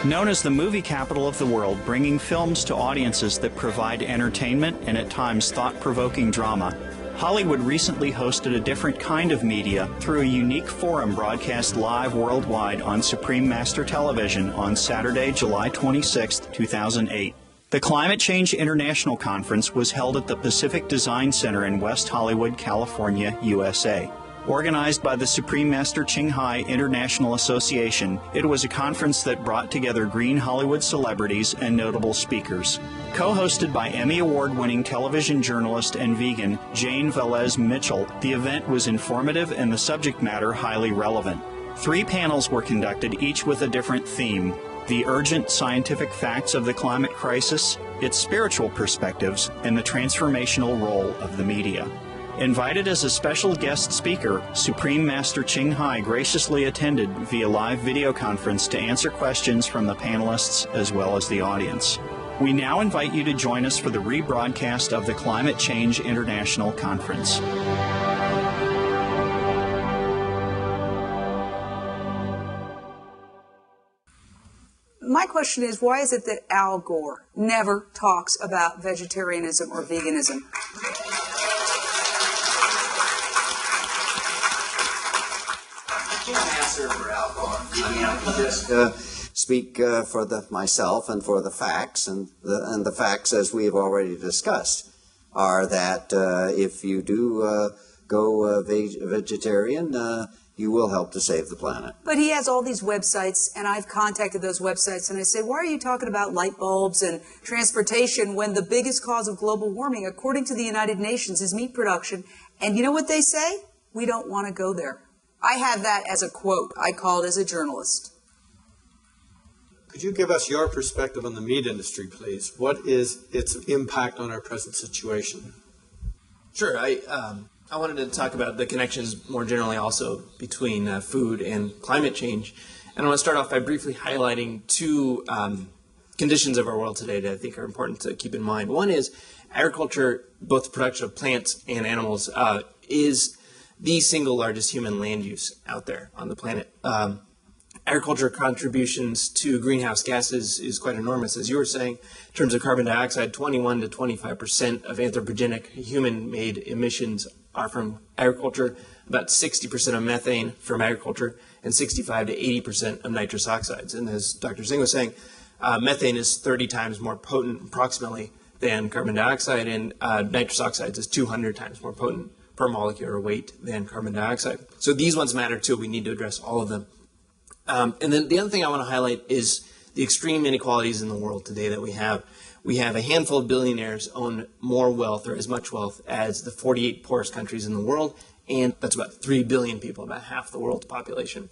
Known as the movie capital of the world, bringing films to audiences that provide entertainment and at times thought-provoking drama, Hollywood recently hosted a different kind of media through a unique forum broadcast live worldwide on Supreme Master Television on Saturday, July 26, 2008. The Climate Change International Conference was held at the Pacific Design Center in West Hollywood, California, USA. Organized by the Supreme Master CHINGHAI International Association, it was a conference that brought together green Hollywood celebrities and notable speakers. Co-hosted by Emmy Award-winning television journalist and vegan Jane Velez Mitchell, the event was informative and the subject matter highly relevant. 3 panels were conducted, each with a different theme: the urgent scientific facts of the climate crisis, its spiritual perspectives, and the transformational role of the media. Invited as a special guest speaker, Supreme Master CHINGHAI graciously attended via live video conference to answer questions from the panelists as well as the audience. We now invite you to join us for the rebroadcast of the Climate Change International Conference. My question is, why is it that Al Gore never talks about vegetarianism or veganism? For Al Gore. I mean, I can just speak for myself and for the facts, and the facts, as we have already discussed, are that if you do go vegetarian, you will help to save the planet. But he has all these websites, and I've contacted those websites, and I say, why are you talking about light bulbs and transportation when the biggest cause of global warming, according to the United Nations, is meat production? And you know what they say? We don't want to go there. I have that as a quote. I called as a journalist. Could you give us your perspective on the meat industry, please? What is its impact on our present situation? Sure. I wanted to talk about the connections more generally also between food and climate change. And I want to start off by briefly highlighting 2 conditions of our world today that I think are important to keep in mind. One is agriculture, both the production of plants and animals, is the single largest human land use out there on the planet. Agriculture contributions to greenhouse gases is quite enormous, as you were saying. In terms of carbon dioxide, 21 to 25% of anthropogenic human-made emissions are from agriculture, about 60% of methane from agriculture, and 65 to 80% of nitrous oxides. And as Dr. Singh was saying, methane is 30 times more potent, approximately, than carbon dioxide, and nitrous oxides is 200 times more potent per molecular weight than carbon dioxide. So these ones matter too. We need to address all of them. And then the other thing I want to highlight is the extreme inequalities in the world today that we have. We have a handful of billionaires own more wealth or as much wealth as the 48 poorest countries in the world, and that's about 3 billion people, about half the world's population.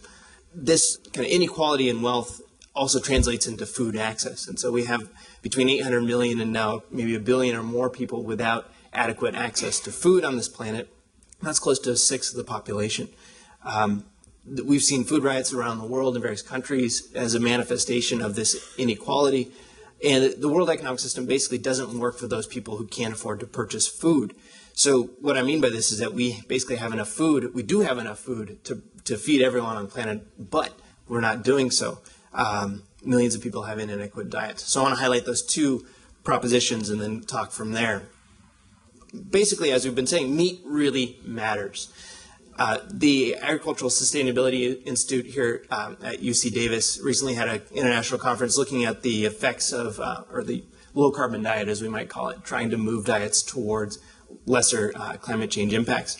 This kind of inequality in wealth also translates into food access. And so we have between 800 million and now maybe 1 billion or more people without adequate access to food on this planet. That's close to 1/6 of the population. We've seen food riots around the world in various countries as a manifestation of this inequality. And the World Economic System basically doesn't work for those people who can't afford to purchase food. So what I mean by this is that we basically have enough food. We do have enough food to feed everyone on the planet, but we're not doing so. Millions of people have inadequate diets. So I want to highlight those 2 propositions and then talk from there. Basically, as we've been saying, meat really matters. The Agricultural Sustainability Institute here at UC Davis recently had an international conference looking at the effects of, or the low-carbon diet, as we might call it, trying to move diets towards lesser climate change impacts.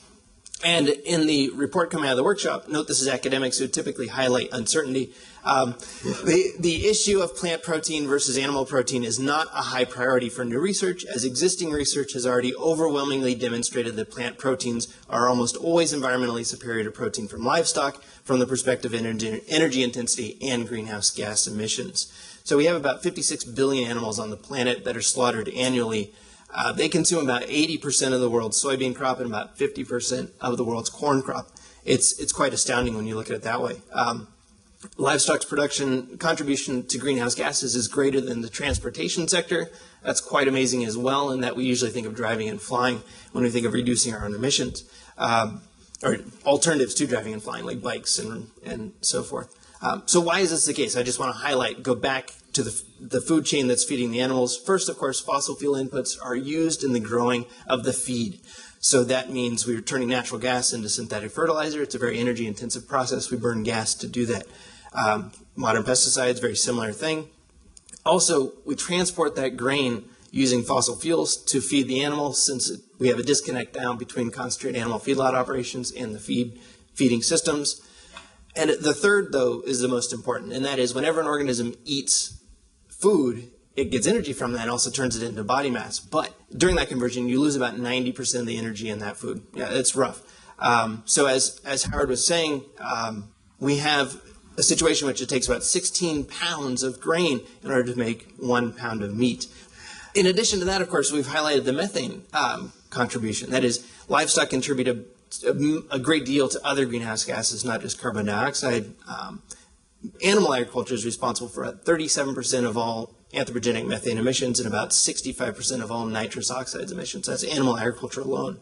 And in the report coming out of the workshop, note this is academics who typically highlight uncertainty. The issue of plant protein versus animal protein is not a high priority for new research, as existing research has already overwhelmingly demonstrated that plant proteins are almost always environmentally superior to protein from livestock from the perspective of energy intensity and greenhouse gas emissions. So we have about 56 billion animals on the planet that are slaughtered annually. They consume about 80% of the world's soybean crop and about 50% of the world's corn crop. It's quite astounding when you look at it that way. Livestock's production contribution to greenhouse gases is greater than the transportation sector. That's quite amazing as well, in that we usually think of driving and flying when we think of reducing our own emissions, or alternatives to driving and flying, like bikes and so forth. So why is this the case? I just want to go back to the food chain that's feeding the animals. First, of course, fossil fuel inputs are used in the growing of the feed. So that means we're turning natural gas into synthetic fertilizer. It's a very energy-intensive process. We burn gas to do that. Modern pesticides, very similar thing. Also, we transport that grain using fossil fuels to feed the animals, since we have a disconnect now between concentrated animal feedlot operations and the feeding systems. And the third, though, is the most important, and that is whenever an organism eats food, it gets energy from that and also turns it into body mass. But during that conversion, you lose about 90% of the energy in that food. Yeah, it's rough. So as Howard was saying, we have a situation in which it takes about 16 pounds of grain in order to make 1 pound of meat. In addition to that, of course, we've highlighted the methane contribution. That is, livestock contribute a great deal to other greenhouse gases, not just carbon dioxide. Animal agriculture is responsible for about 37% of all anthropogenic methane emissions and about 65% of all nitrous oxides emissions. That's animal agriculture alone.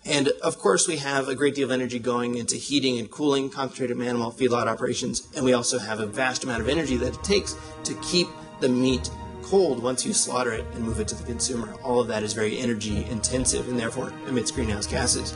And of course, we have a great deal of energy going into heating and cooling concentrated animal feedlot operations, and we also have a vast amount of energy that it takes to keep the meat cold once you slaughter it and move it to the consumer. All of that is very energy intensive and therefore emits greenhouse gases.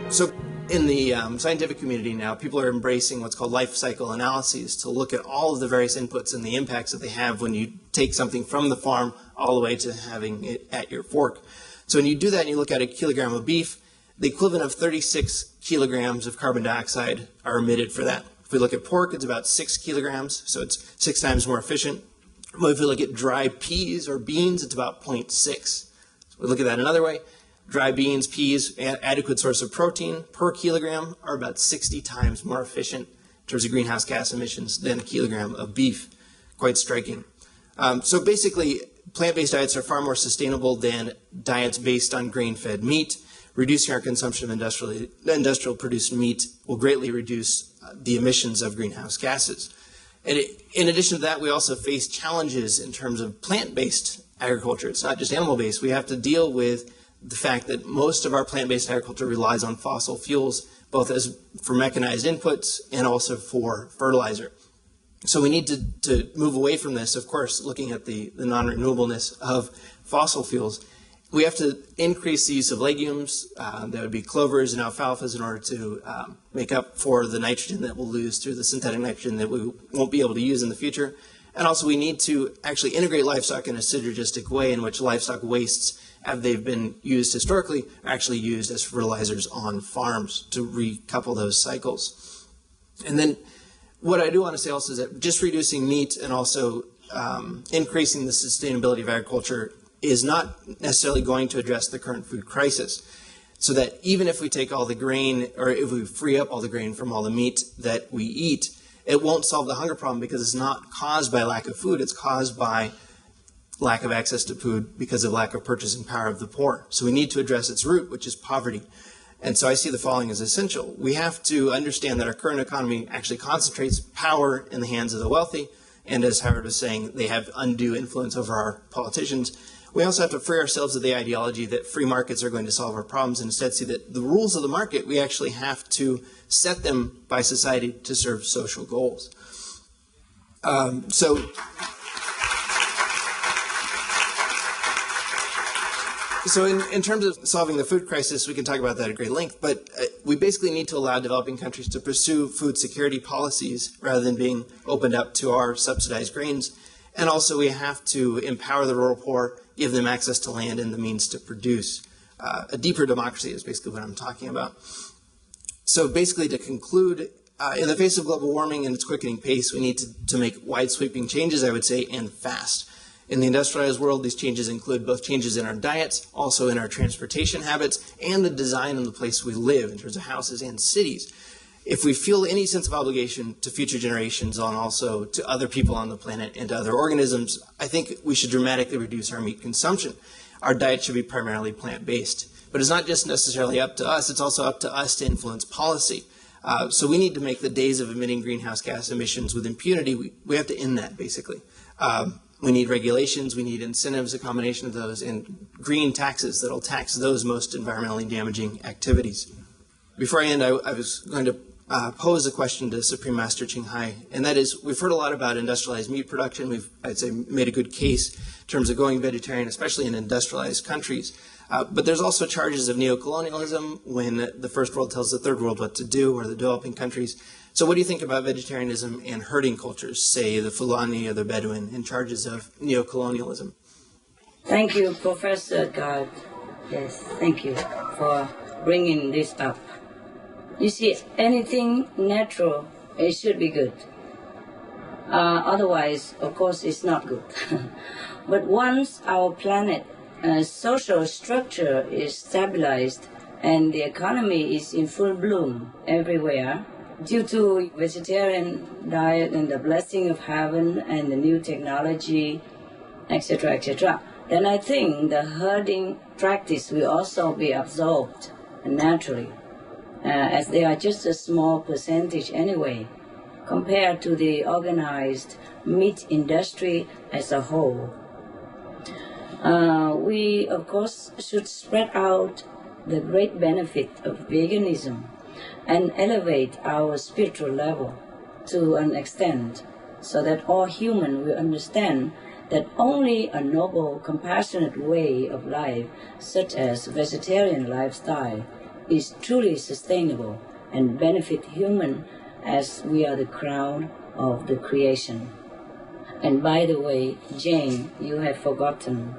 So in the scientific community now, people are embracing what's called life cycle analyses to look at all of the various inputs and the impacts that they have when you take something from the farm all the way to having it at your fork. So when you do that and you look at a kilogram of beef, the equivalent of 36 kilograms of carbon dioxide are emitted for that. If we look at pork, it's about 6 kilograms, so it's 6 times more efficient. But if we look at dry peas or beans, it's about 0.6. So we look at that another way. Dry beans, peas, adequate source of protein per kilogram are about 60 times more efficient in terms of greenhouse gas emissions than a kilogram of beef. Quite striking. So basically, plant-based diets are far more sustainable than diets based on grain-fed meat. Reducing our consumption of industrial produced meat will greatly reduce the emissions of greenhouse gases. And in addition to that, we also face challenges in terms of plant-based agriculture. It's not just animal-based. We have to deal with the fact that most of our plant-based agriculture relies on fossil fuels, both as for mechanized inputs and also for fertilizer. So we need to move away from this, of course, looking at the non-renewableness of fossil fuels. We have to increase the use of legumes, that would be clovers and alfalfas, in order to make up for the nitrogen that we'll lose through the synthetic nitrogen that we won't be able to use in the future. And also we need to actually integrate livestock in a synergistic way in which livestock wastes, as they've been used historically, are actually used as fertilizers on farms to recouple those cycles. And then what I do want to say also is that just reducing meat and also increasing the sustainability of agriculture is not necessarily going to address the current food crisis. so that even if we take all the grain, or if we free up all the grain from all the meat that we eat, it won't solve the hunger problem because it's not caused by lack of food. It's caused by lack of access to food because of lack of purchasing power of the poor. So we need to address its root, which is poverty. And so I see the following as essential. We have to understand that our current economy actually concentrates power in the hands of the wealthy, and as Howard was saying, they have undue influence over our politicians. We also have to free ourselves of the ideology that free markets are going to solve our problems, and instead see that the rules of the market, we actually have to set them by society to serve social goals. So in terms of solving the food crisis, we can talk about that at great length, but we basically need to allow developing countries to pursue food security policies rather than being opened up to our subsidized grains. And also we have to empower the rural poor, give them access to land and the means to produce. A deeper democracy is basically what I'm talking about. So basically, to conclude, in the face of global warming and its quickening pace, we need to make wide sweeping changes, I would say, and fast. In the industrialized world, these changes include both changes in our diets, also in our transportation habits, and the design of the place we live in terms of houses and cities. If we feel any sense of obligation to future generations and also to other people on the planet and to other organisms, I think we should dramatically reduce our meat consumption. Our diet should be primarily plant-based. But it's not just necessarily up to us, it's also up to us to influence policy. So we need to make the days of emitting greenhouse gas emissions with impunity, we have to end that, basically. We need regulations, we need incentives, a combination of those, and green taxes that will tax those most environmentally damaging activities. Before I end, I was going to pose a question to Supreme Master CHINGHAI, and that is, we've heard a lot about industrialized meat production. We've, I'd say, made a good case in terms of going vegetarian, especially in industrialized countries. But there's also charges of neocolonialism when the first world tells the third world what to do, or the developing countries. So what do you think about vegetarianism and herding cultures, say the Fulani or the Bedouin, and charges of neocolonialism? Thank you, Professor God. Yes, thank you for bringing this up. You see, anything natural, it should be good. Otherwise, of course, it's not good. But once our planet social structure is stabilized and the economy is in full bloom everywhere, due to vegetarian diet and the blessing of heaven and the new technology, etc., then I think the herding practice will also be absorbed naturally, as they are just a small percentage anyway, compared to the organized meat industry as a whole. We, of course, should spread out the great benefit of veganism and elevate our spiritual level to an extent so that all humans will understand that only a noble, compassionate way of life, such as vegetarian lifestyle, is truly sustainable and benefit human, as we are the crown of the creation. And by the way, Jane, you have forgotten,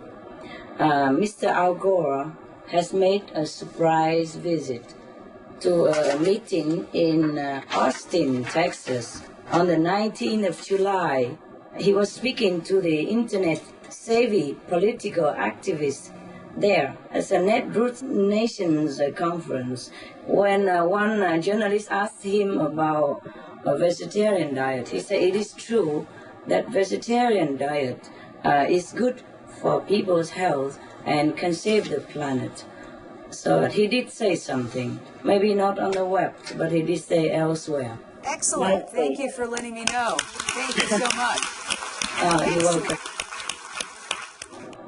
Mr. Al Gore has made a surprise visit to a meeting in Austin, Texas, on the 19th of July. He was speaking to the internet-savvy political activists there as a Net Root Nations conference. When one journalist asked him about a vegetarian diet, he said it is true that vegetarian diet is good for people's health and can save the planet. So he did say something, maybe not on the web, but he did say elsewhere. Excellent. Thank you for letting me know. Thank you so much. You're welcome.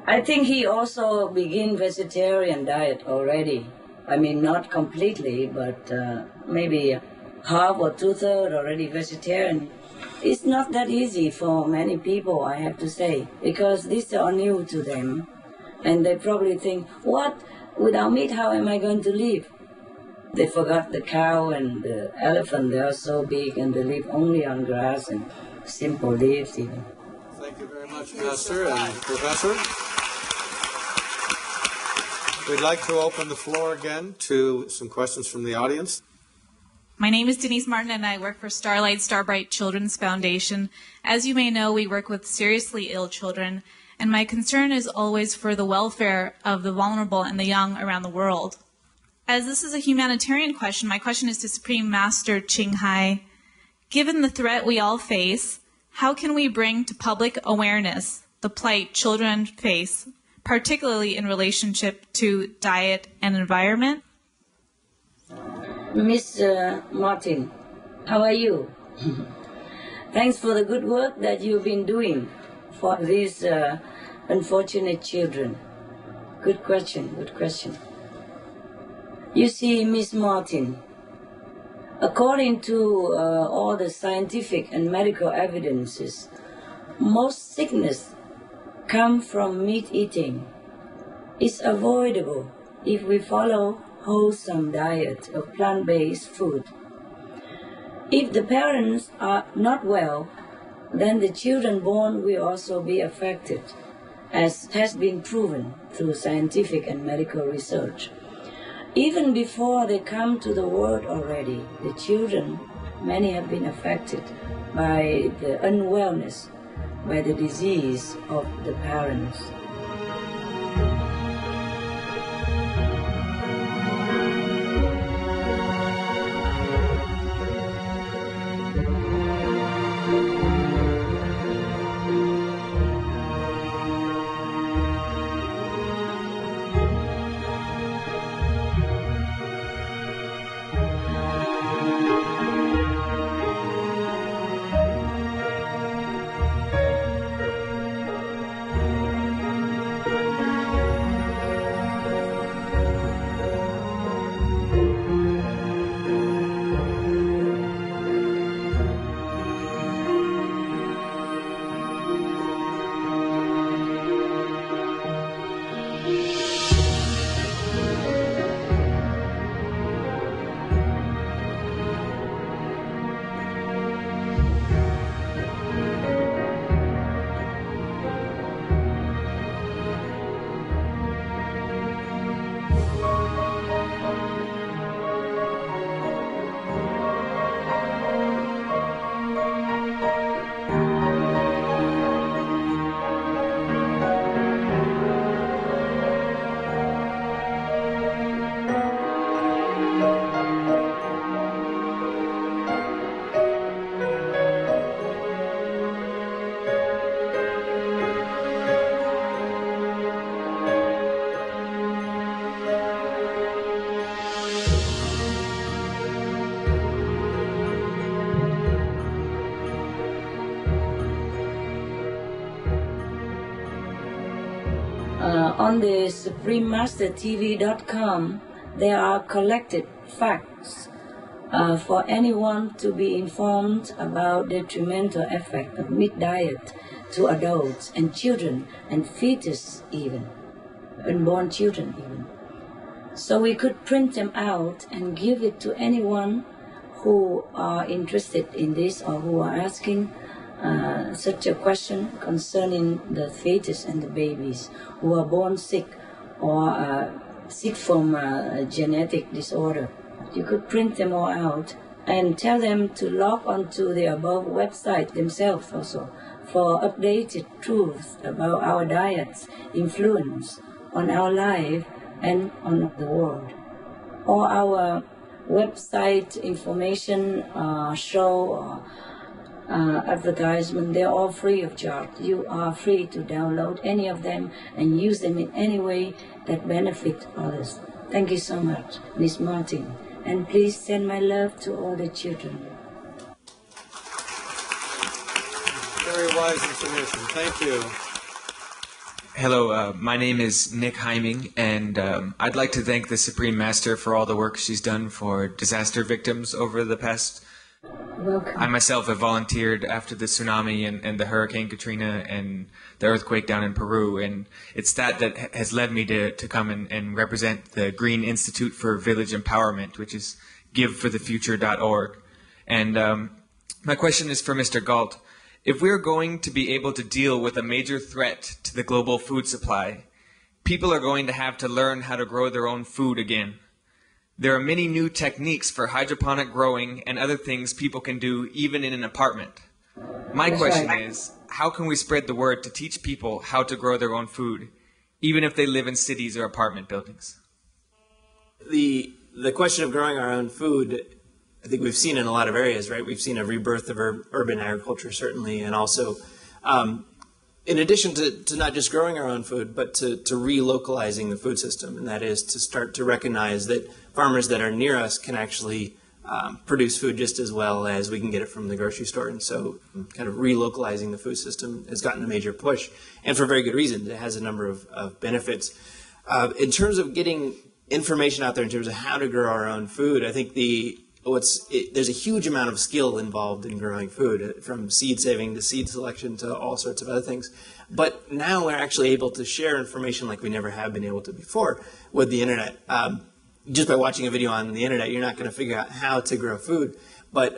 I think he also began vegetarian diet already. I mean, not completely, but maybe half or two-thirds already vegetarian. It's not that easy for many people, I have to say, because these are new to them. And they probably think, what? Without meat, how am I going to live? They forgot the cow and the elephant. They are so big and they live only on grass and simple leaves even. Thank you very much, Master and Professor. We'd like to open the floor again to some questions from the audience. My name is Denise Martin, and I work for Starlight Starbright Children's Foundation. As you may know, we work with seriously ill children, and my concern is always for the welfare of the vulnerable and the young around the world. As this is a humanitarian question, my question is to Supreme Master CHINGHAI. Given the threat we all face, how can we bring to public awareness the plight children face, particularly in relationship to diet and environment? Miss Martin, how are you? Thanks for the good work that you've been doing for these unfortunate children. Good question, good question. You see, Miss Martin, according to all the scientific and medical evidences, most sickness come from meat eating. It's avoidable if we follow wholesome diet of plant-based food. If the parents are not well, then the children born will also be affected, as has been proven through scientific and medical research. Even before they come to the world already, the children, many have been affected by the unwellness, by the disease of the parents. On the SupremeMasterTV.com, there are collected facts for anyone to be informed about the detrimental effect of meat diet to adults and children and fetus even, unborn children even. So we could print them out and give it to anyone who are interested in this or who are asking such a question concerning the fetus and the babies who are born sick or sick from a genetic disorder. You could print them all out and tell them to log onto the above website themselves also for updated truths about our diet's influence on our life and on the world. All our website information, show, advertisement, they're all free of charge. You are free to download any of them and use them in any way that benefit others. Thank you so much, Miss Martin. And please send my love to all the children. Very wise information. Thank you. Hello, my name is Nick Heiming, and I'd like to thank the Supreme Master for all the work she's done for disaster victims over the past. Welcome. I myself have volunteered after the tsunami and the Hurricane Katrina and the earthquake down in Peru, and it's that has led me to come and represent the Green Institute for Village Empowerment, which is giveforthefuture.org. And my question is for Mr. Galt. If we're going to be able to deal with a major threat to the global food supply, people are going to have to learn how to grow their own food again. There are many new techniques for hydroponic growing and other things people can do even in an apartment. My question is, how can we spread the word to teach people how to grow their own food, even if they live in cities or apartment buildings? The the question of growing our own food, I think we've seen in a lot of areas, right? We've seen a rebirth of urban agriculture, certainly, and also, in addition to not just growing our own food, but to relocalizing the food system, and that is to start to recognize that farmers that are near us can actually produce food just as well as we can get it from the grocery store. And so kind of relocalizing the food system has gotten a major push, and for very good reason. It has a number of benefits. In terms of getting information out there in terms of how to grow our own food, I think there's a huge amount of skill involved in growing food, from seed saving to seed selection to all sorts of other things. But now we're actually able to share information like we never have been able to before with the internet. Just by watching a video on the internet, you're not going to figure out how to grow food. But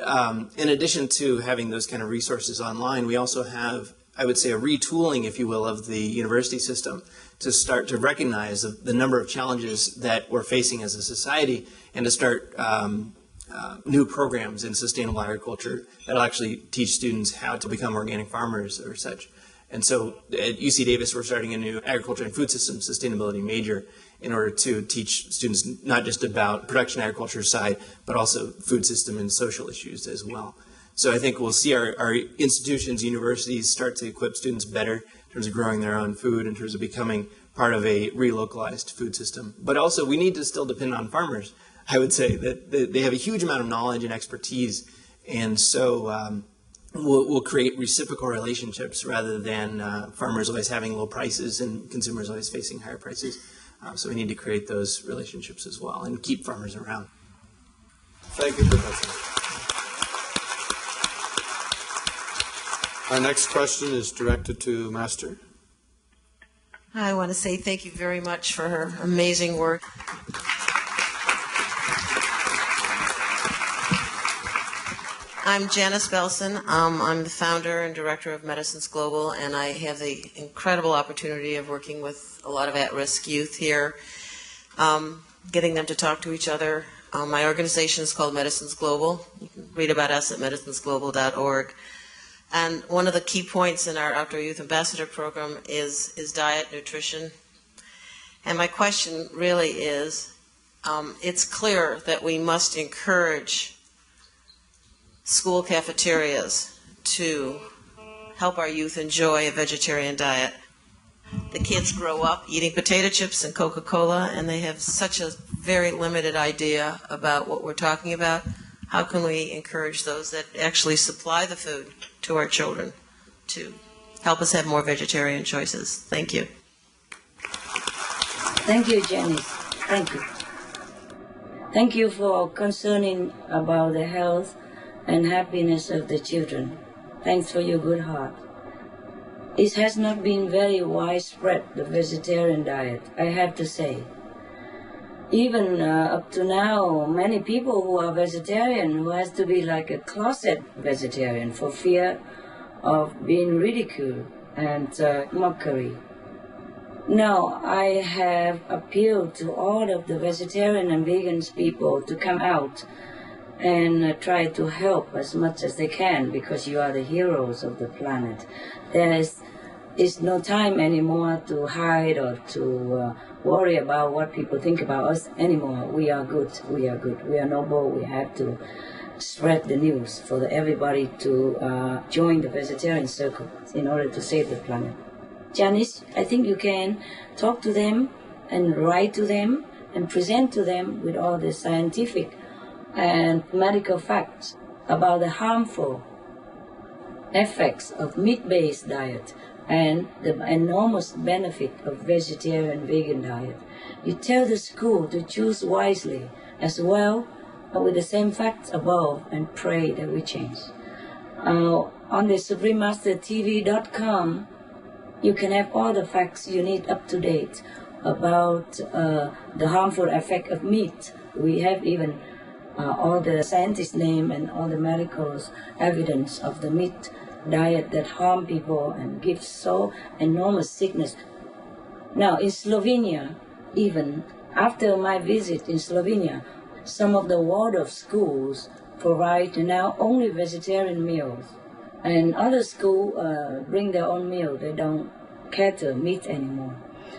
in addition to having those kind of resources online, we also have, I would say, a retooling, if you will, of the university system to start to recognize the number of challenges that we're facing as a society, and to start new programs in sustainable agriculture that'll actually teach students how to become organic farmers or such. And so at UC Davis, we're starting a new agriculture and food system sustainability major in order to teach students not just about production agriculture side, but also food system and social issues as well. So I think we'll see our institutions, universities start to equip students better in terms of growing their own food, in terms of becoming part of a relocalized food system. But also we need to still depend on farmers. I would say that they have a huge amount of knowledge and expertise, and so we'll create reciprocal relationships rather than farmers always having low prices and consumers always facing higher prices. So we need to create those relationships as well and keep farmers around. Thank you, Professor. Our next question is directed to Master. I want to say thank you very much for her amazing work. I'm Janice Belson. I'm the founder and director of Medicines Global, and I have the incredible opportunity of working with a lot of at-risk youth here, getting them to talk to each other. My organization is called Medicines Global. You can read about us at medicinesglobal.org. And one of the key points in our Outdoor Youth Ambassador program is diet, nutrition. And my question really is, it's clear that we must encourage school cafeterias to help our youth enjoy a vegetarian diet. The kids grow up eating potato chips and Coca-Cola, and they have such a very limited idea about what we're talking about. How can we encourage those that actually supply the food to our children to help us have more vegetarian choices? Thank you. Thank you, Janice. Thank you. Thank you for concerning about the health and happiness of the children. Thanks for your good heart. It has not been very widespread, the vegetarian diet, I have to say. Even up to now, many people who are vegetarian who has to be like a closet vegetarian for fear of being ridiculed and mockery. Now, I have appealed to all of the vegetarian and vegans people to come out and try to help as much as they can, because you are the heroes of the planet. There is no time anymore to hide or to worry about what people think about us anymore. We are good. We are good. We are noble. We have to spread the news for everybody to join the vegetarian circle in order to save the planet. Janice, I think you can talk to them and write to them and present to them with all the scientific and medical facts about the harmful effects of meat-based diet and the enormous benefit of vegetarian vegan diet. You tell the school to choose wisely as well with the same facts above, and pray that we change. On the SupremeMasterTV.com, you can have all the facts you need up to date about the harmful effect of meat. We have even all the scientists' name and all the medical evidence of the meat diet that harm people and gives so enormous sickness. Now, in Slovenia, even after my visit in Slovenia, some of the Waldorf schools provide now only vegetarian meals, and other schools bring their own meal. They don't cater meat anymore.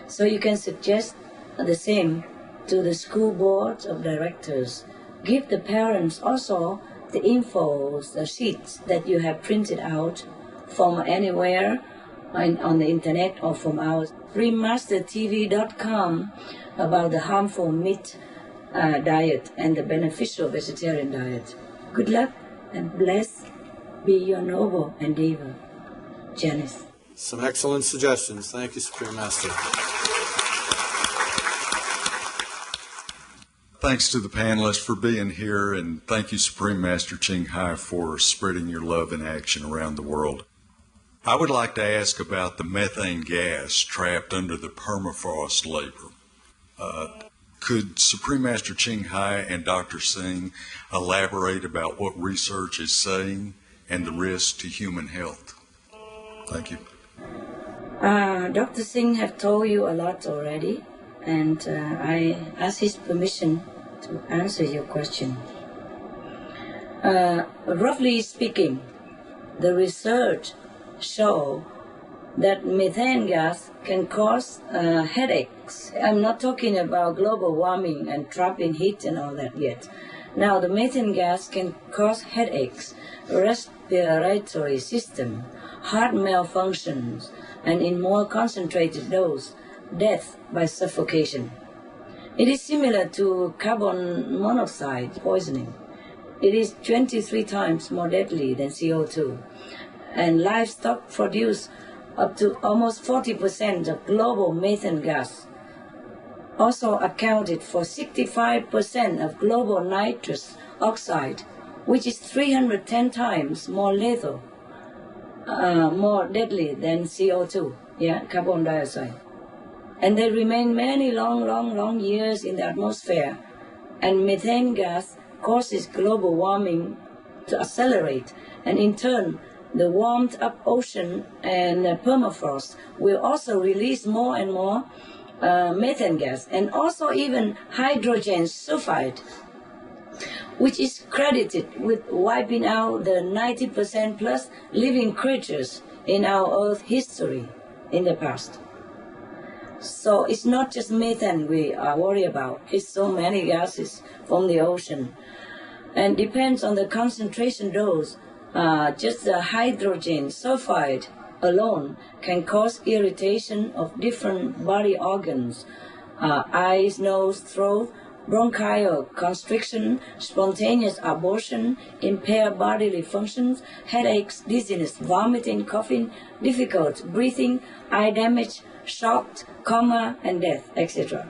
So you can suggest the same to the school board of directors. Give the parents also the info, the sheets that you have printed out from anywhere on the internet or from our remastertv.com about the harmful meat diet and the beneficial vegetarian diet. Good luck and blessed be your noble endeavor. Janice. Some excellent suggestions. Thank you, Supreme Master. Thanks to the panelists for being here, and thank you, Supreme Master Qinghai, for spreading your love and action around the world. I would like to ask about the methane gas trapped under the permafrost layer. Could Supreme Master Qinghai and Dr. Singh elaborate about what research is saying and the risk to human health? Thank you. Dr. Singh have told you a lot already, and I ask his permission to answer your question. Roughly speaking, the research show that methane gas can cause headaches. I'm not talking about global warming and trapping heat and all that yet. Now, the methane gas can cause headaches, respiratory system, heart malfunctions, and in more concentrated dose, death by suffocation. It is similar to carbon monoxide poisoning. It is 23 times more deadly than CO2. And livestock produce up to almost 40% of global methane gas. Also accounted for 65% of global nitrous oxide, which is 310 times more lethal, more deadly than CO2, carbon dioxide. And they remain many long years in the atmosphere. And methane gas causes global warming to accelerate, and in turn, the warmed up ocean and permafrost will also release more and more methane gas, and also even hydrogen sulfide, which is credited with wiping out the 90% plus living creatures in our Earth history in the past. So it's not just methane we are worried about. It's so many gases from the ocean. And depends on the concentration dose. Just the hydrogen sulfide alone can cause irritation of different body organs, eyes, nose, throat, bronchial constriction, spontaneous abortion, impaired bodily functions, headaches, dizziness, vomiting, coughing, difficult breathing, eye damage, shock, coma, and death, etc.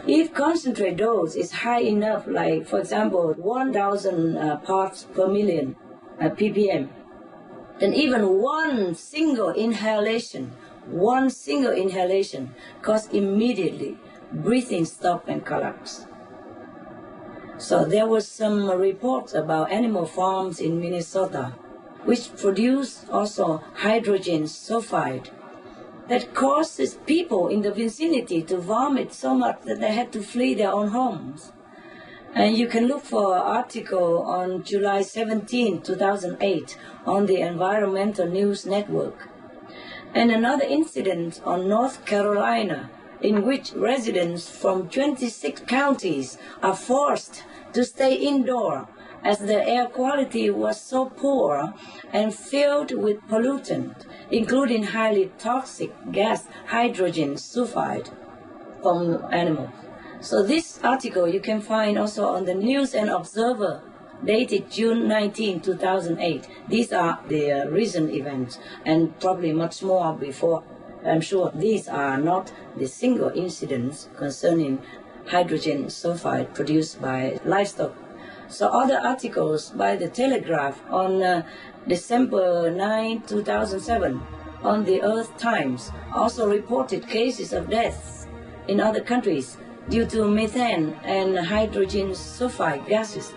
If concentrate dose is high enough, like, for example, 1,000 parts per million, ppm, then even one single inhalation causes immediately breathing stop and collapse. So there was some reports about animal farms in Minnesota which produce also hydrogen sulfide that causes people in the vicinity to vomit so much that they had to flee their own homes. And you can look for an article on July 17, 2008 on the Environmental News Network. And another incident on North Carolina in which residents from 26 counties are forced to stay indoor as the air quality was so poor and filled with pollutant, including highly toxic gas hydrogen sulfide from animals. So this article you can find also on the News and Observer, dated June 19, 2008. These are the recent events, and probably much more before. I'm sure these are not the single incidents concerning hydrogen sulfide produced by livestock. So other articles by the Telegraph on December 9, 2007 on the Earth Times also reported cases of deaths in other countries due to methane and hydrogen sulfide gases.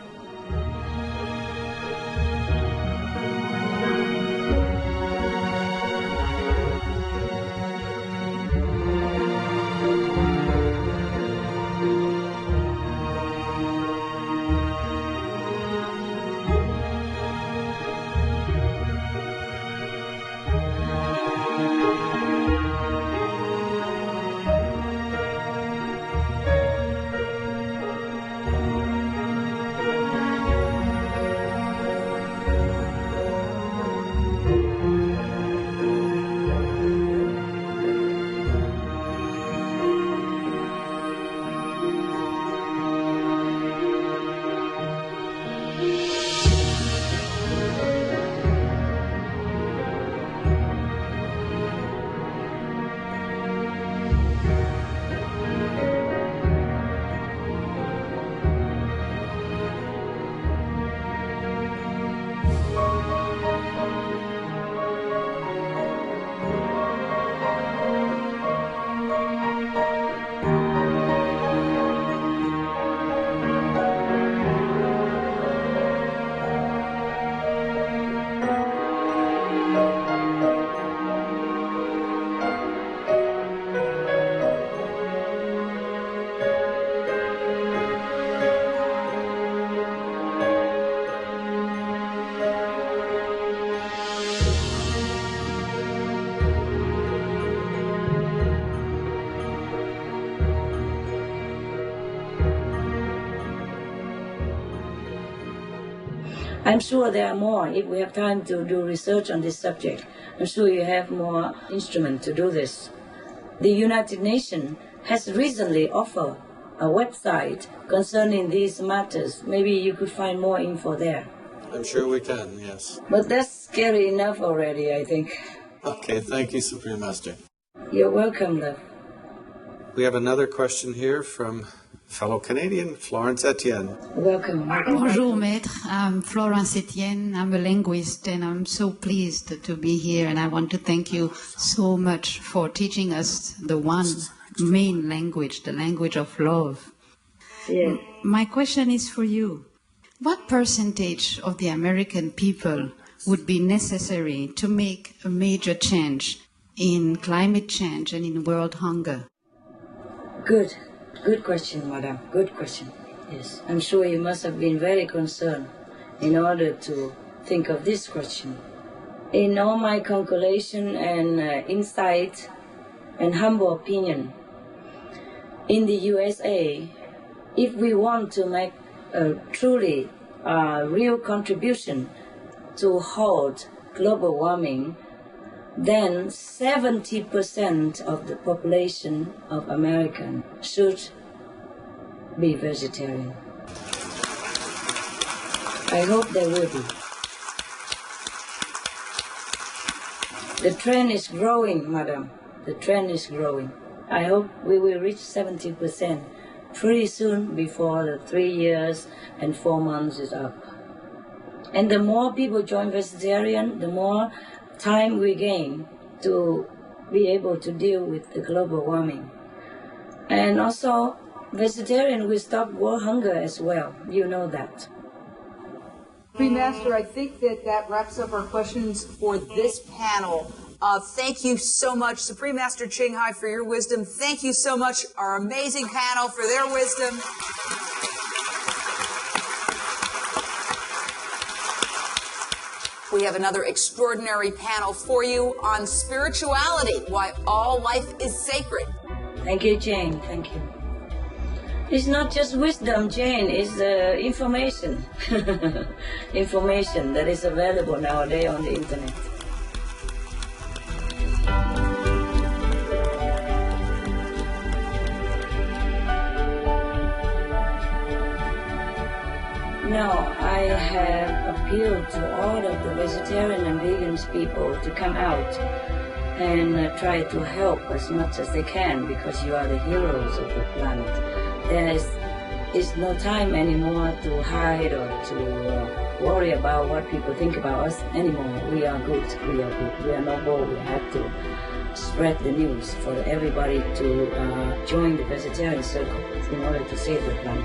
I'm sure there are more. If we have time to do research on this subject, I'm sure you have more instruments to do this. The United Nations has recently offered a website concerning these matters. Maybe you could find more info there. I'm sure we can, yes. But that's scary enough already, I think. Okay, thank you, Supreme Master. You're welcome, love. We have another question here from fellow Canadian, Florence Etienne. Welcome. Bonjour, Maître. I'm Florence Etienne. I'm a linguist, and I'm so pleased to be here. And I want to thank you so much for teaching us the one main language, the language of love. Yeah. My question is for you. What percentage of the American people would be necessary to make a major change in climate change and in world hunger? Good question, madam. Good question. Yes, I'm sure you must have been very concerned in order to think of this question. In all my calculation and insight and humble opinion, in the USA, if we want to make a truly real contribution to halt global warming, then 70% of the population of America should be vegetarian. I hope they will be. The trend is growing, madam. The trend is growing. I hope we will reach 70% pretty soon before the 3 years and 4 months is up. And the more people join vegetarian, the more time we gain to be able to deal with the global warming. And also, vegetarian will stop world hunger as well. You know that. Supreme Master, I think that wraps up our questions for this panel. Thank you so much, Supreme Master CHINGHAI, for your wisdom. Thank you so much, our amazing panel, for their wisdom. We have another extraordinary panel for you on spirituality, why all life is sacred. Thank you, Jane. Thank you. It's not just wisdom, Jane. It's information. Information that is available nowadays on the internet. Now, I have appealed to all of the vegetarian and vegans people to come out and try to help as much as they can, because you are the heroes of the planet. There is no time anymore to hide or to worry about what people think about us anymore. We are good. We are good. We are noble. We have to spread the news for everybody to join the vegetarian circle in order to save the planet.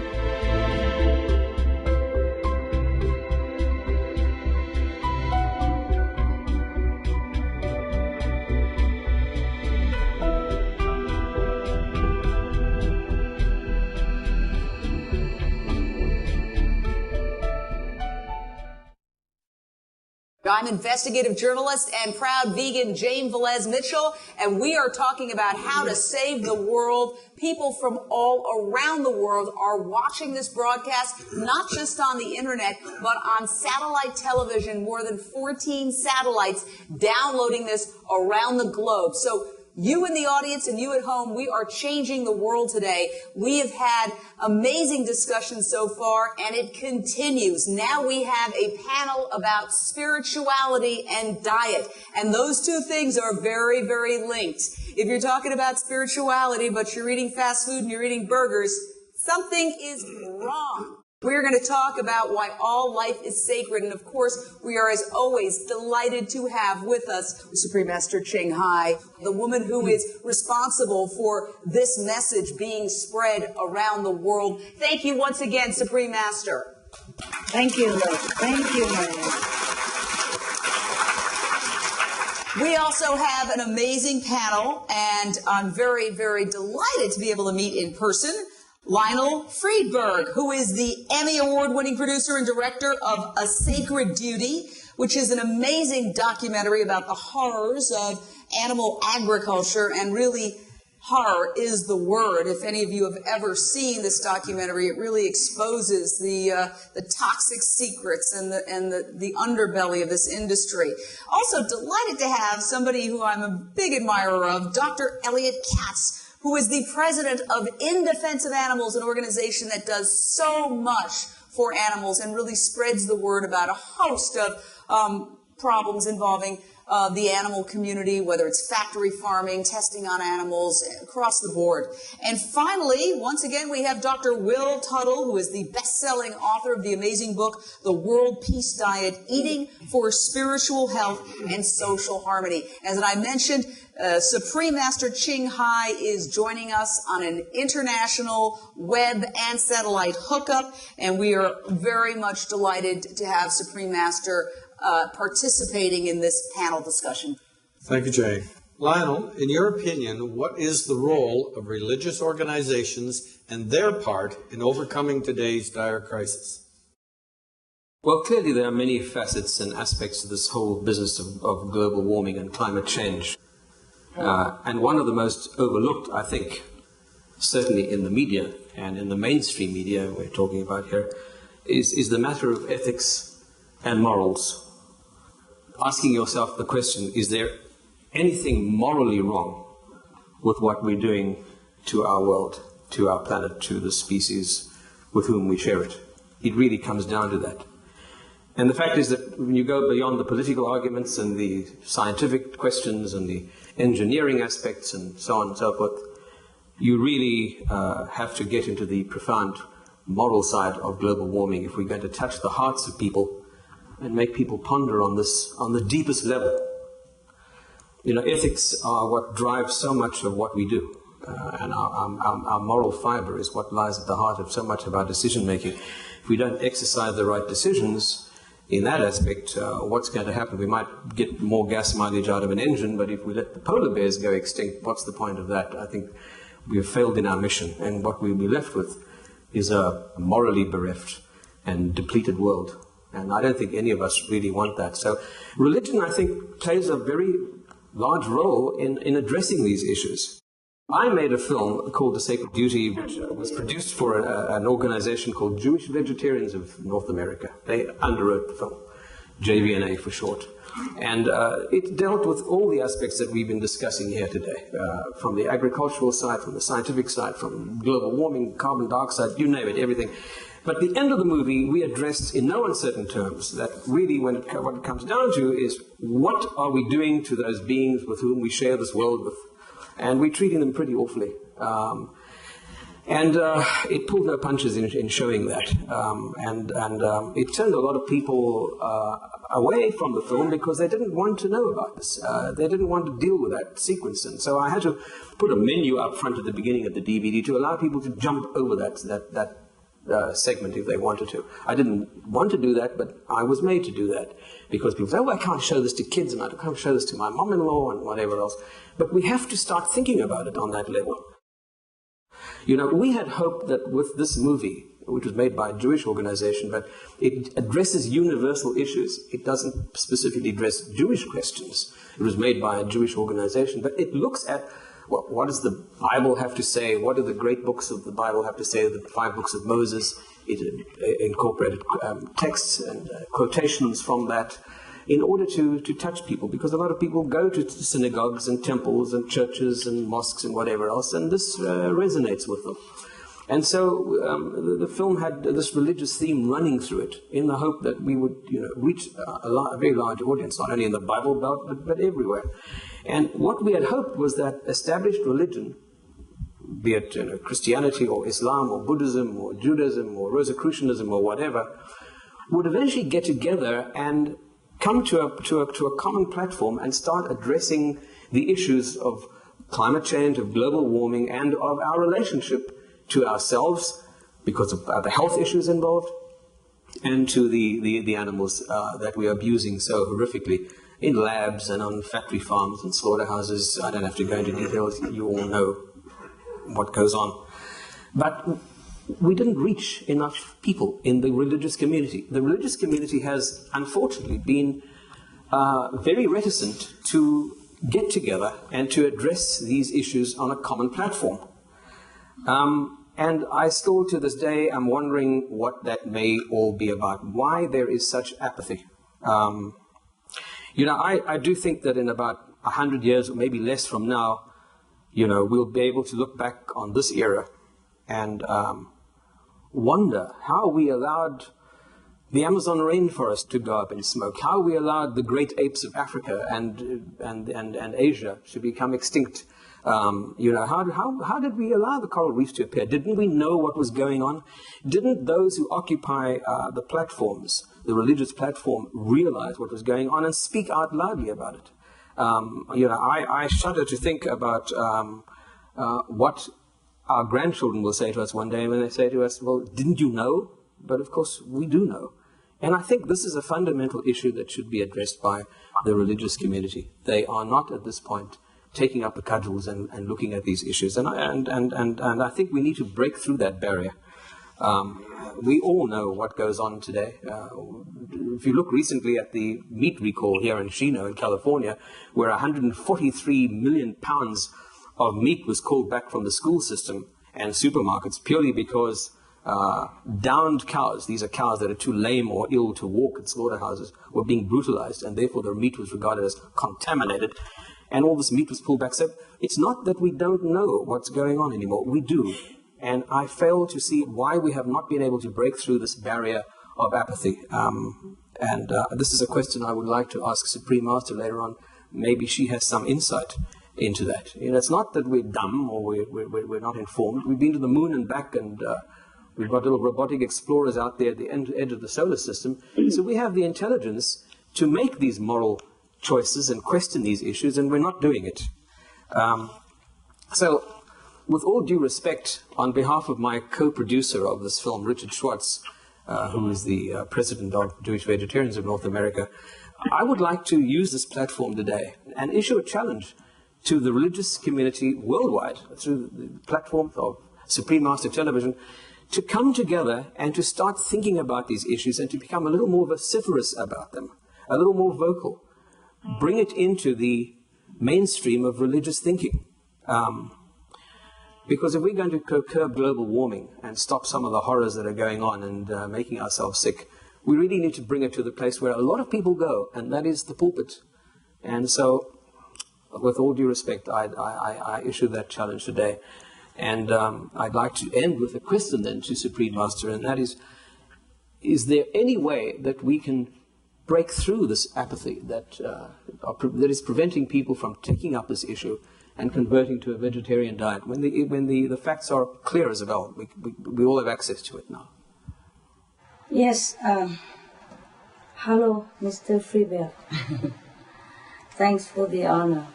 I'm investigative journalist and proud vegan Jane Velez Mitchell, and we are talking about how to save the world. People from all around the world are watching this broadcast, not just on the internet, but on satellite television, more than 14 satellites downloading this around the globe. So you in the audience and you at home, we are changing the world today. We have had amazing discussions so far, and it continues. Now we have a panel about spirituality and diet, and those two things are very, very linked. If you're talking about spirituality, but you're eating fast food and you're eating burgers, something is wrong. We're going to talk about why all life is sacred, and of course, we are, as always, delighted to have with us Supreme Master CHINGHAI, the woman who is responsible for this message being spread around the world. Thank you once again, Supreme Master. Thank you, love. Thank you, madam. We also have an amazing panel, and I'm very, very delighted to be able to meet in person Lionel Friedberg, who is the Emmy Award-winning producer and director of A Sacred Duty, which is an amazing documentary about the horrors of animal agriculture and really horror is the word. If any of you have ever seen this documentary, it really exposes the toxic secrets and the underbelly of this industry. Also delighted to have somebody who I'm a big admirer of, Dr. Elliot Katz, who is the president of In Defense of Animals, an organization that does so much for animals and really spreads the word about a host of problems involving the animal community, whether it's factory farming, testing on animals, across the board. And finally, once again, we have Dr. Will Tuttle, who is the best-selling author of the amazing book, The World Peace Diet, Eating for Spiritual Health and Social Harmony. As I mentioned, Supreme Master CHINGHAI is joining us on an international web and satellite hookup, and we are very much delighted to have Supreme Master participating in this panel discussion. Thank you, Jay. Lionel, in your opinion, what is the role of religious organizations and their part in overcoming today's dire crisis? Well, clearly there are many facets and aspects to this whole business of global warming and climate change. And one of the most overlooked, I think, certainly in the media and in the mainstream media we're talking about here, is the matter of ethics and morals. Asking yourself the question, is there anything morally wrong with what we're doing to our world, to our planet, to the species with whom we share it? It really comes down to that. And the fact is that when you go beyond the political arguments and the scientific questions and the engineering aspects and so on and so forth, you really have to get into the profound moral side of global warming if we're going to touch the hearts of people and make people ponder on this on the deepest level. You know, ethics are what drives so much of what we do. And our moral fiber is what lies at the heart of so much of our decision making. If we don't exercise the right decisions in that aspect, what's going to happen? We might get more gas mileage out of an engine, but if we let the polar bears go extinct, what's the point of that? I think we've failed in our mission, and what we'll be left with is a morally bereft and depleted world. And I don't think any of us really want that. So religion, I think, plays a very large role in addressing these issues. I made a film called The Sacred Duty, which was produced for an organization called Jewish Vegetarians of North America. They underwrote the film, JVNA for short. And it dealt with all the aspects that we've been discussing here today, from the agricultural side, from the scientific side, from global warming, carbon dioxide, you name it, everything. But at the end of the movie, we addressed in no uncertain terms that really what it comes down to is what are we doing to those beings with whom we share this world with? And we're treating them pretty awfully. It pulled no punches in showing that. It turned a lot of people away from the film because they didn't want to know about this. They didn't want to deal with that sequence. And so I had to put a menu up front at the beginning of the DVD to allow people to jump over that segment if they wanted to. I didn't want to do that, but I was made to do that because people say, oh, I can't show this to kids and I can't show this to my mom-in-law and whatever else. But we have to start thinking about it on that level. You know, we had hoped that with this movie, which was made by a Jewish organization, but it addresses universal issues. It doesn't specifically address Jewish questions. It was made by a Jewish organization, but it looks at what does the Bible have to say? What do the great books of the Bible have to say? The 5 books of Moses. It incorporated texts and quotations from that in order to touch people, because a lot of people go to synagogues and temples and churches and mosques and whatever else, and this resonates with them. And so the film had this religious theme running through it in the hope that we would reach a very large audience, not only in the Bible Belt, but everywhere. And what we had hoped was that established religion, be it Christianity or Islam or Buddhism or Judaism or Rosicrucianism or whatever, would eventually get together and come to a common platform and start addressing the issues of climate change, of global warming, and of our relationship to ourselves because of the health issues involved, and to the animals that we are abusing so horrifically in labs and on factory farms and slaughterhouses. I don't have to go into details. You all know what goes on. But we didn't reach enough people in the religious community. The religious community has, unfortunately, been very reticent to get together and to address these issues on a common platform. And I still, to this day, am wondering what that may all be about, why there is such apathy. I do think that in about 100 years, or maybe less from now, we'll be able to look back on this era and wonder how we allowed the Amazon rainforest to go up in smoke, how we allowed the great apes of Africa and Asia to become extinct. How did we allow the coral reefs to appear? Didn't we know what was going on? Didn't those who occupy the platforms, the religious platform, realize what was going on and speak out loudly about it? I shudder to think about what our grandchildren will say to us one day when they say to us, well, didn't you know? But of course, we do know. And I think this is a fundamental issue that should be addressed by the religious community. They are not at this point taking up the cudgels and looking at these issues. And I think we need to break through that barrier. We all know what goes on today. If you look recently at the meat recall here in Chino in California, where 143 million pounds of meat was called back from the school system and supermarkets purely because downed cows, these are cows that are too lame or ill to walk in slaughterhouses, were being brutalized, and therefore their meat was regarded as contaminated, and all this meat was pulled back. So it's not that we don't know what's going on anymore. We do. And I fail to see why we have not been able to break through this barrier of apathy. This is a question I would like to ask Supreme Master later on. Maybe she has some insight into that. It's not that we're dumb or we're not informed. We've been to the moon and back, and we've got little robotic explorers out there at the edge of the solar system. So we have the intelligence to make these moral choices and question these issues, and we're not doing it. So, with all due respect, on behalf of my co-producer of this film, Richard Schwartz, who is the president of Jewish Vegetarians of North America, I would like to use this platform today and issue a challenge to the religious community worldwide through the platform of Supreme Master Television to come together and to start thinking about these issues and to become a little more vociferous about them, a little more vocal. Bring it into the mainstream of religious thinking. Because if we're going to curb global warming and stop some of the horrors that are going on and making ourselves sick, we really need to bring it to the place where a lot of people go, and that is the pulpit. And so, with all due respect, I issue that challenge today. And I'd like to end with a question then to Supreme Master, and that is there any way that we can break through this apathy that is preventing people from taking up this issue and converting to a vegetarian diet, when the facts are clear as well? We all have access to it now. Yes. Hello, Mr. Freebell. Thanks for the honor.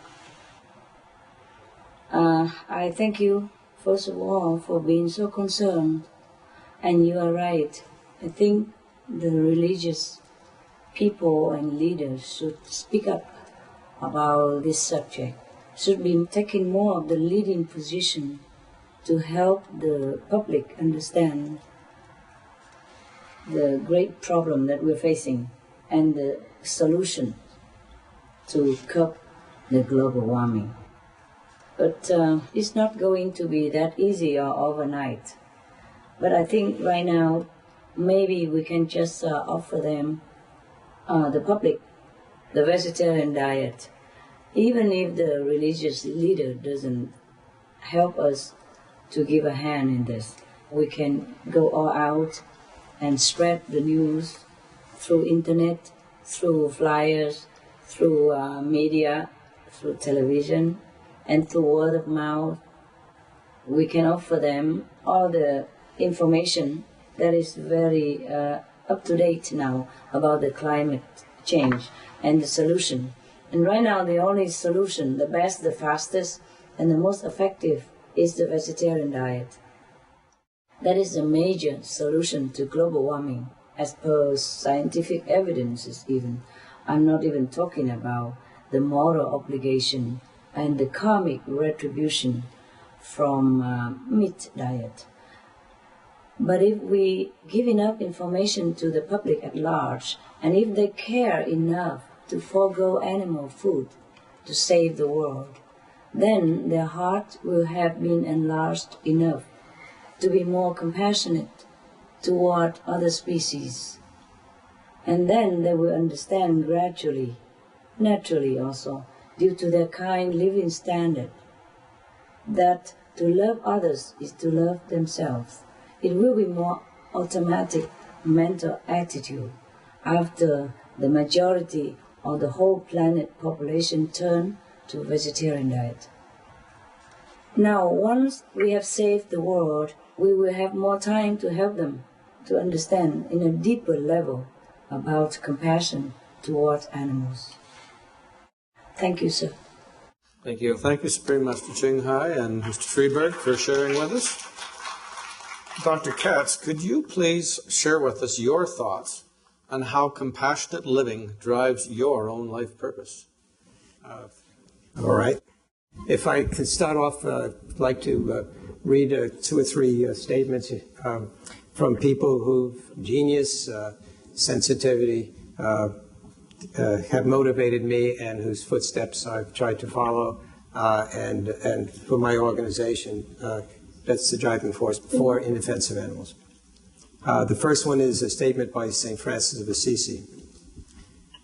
I thank you, first of all, for being so concerned. And you are right. I think the religious people and leaders should speak up about this subject, should be taking more of the leading position to help the public understand the great problem that we're facing and the solution to curb the global warming. But it's not going to be that easy or overnight. But I think right now, maybe we can just offer them, the public, the vegetarian diet. Even if the religious leader doesn't help us to give a hand in this, we can go all out and spread the news through internet, through flyers, through media, through television, and through word of mouth. We can offer them all the information that is very up to date now about the climate change and the solution. And right now, the only solution, the best, the fastest, and the most effective is the vegetarian diet. That is the major solution to global warming, as per scientific evidences even. I'm not even talking about the moral obligation and the karmic retribution from meat diet. But if we give enough information to the public at large, and if they care enough to forego animal food, to save the world, then their heart will have been enlarged enough to be more compassionate toward other species. And then they will understand gradually, naturally also, due to their kind living standard, that to love others is to love themselves. It will be more automatic mental attitude after the majority of the whole planet population turn to vegetarian diet. Now, once we have saved the world, we will have more time to help them to understand in a deeper level about compassion toward animals. Thank you, sir. Thank you. Thank you, Supreme Master Qinghai and Mr. Freeberg, for sharing with us. Dr. Katz, could you please share with us your thoughts on how compassionate living drives your own life purpose? All right. If I could start off, I'd like to read 2 or 3 statements from people whose genius, sensitivity have motivated me and whose footsteps I've tried to follow, and for my organization, that's the driving force for In Defense of Animals. The first one is a statement by St. Francis of Assisi.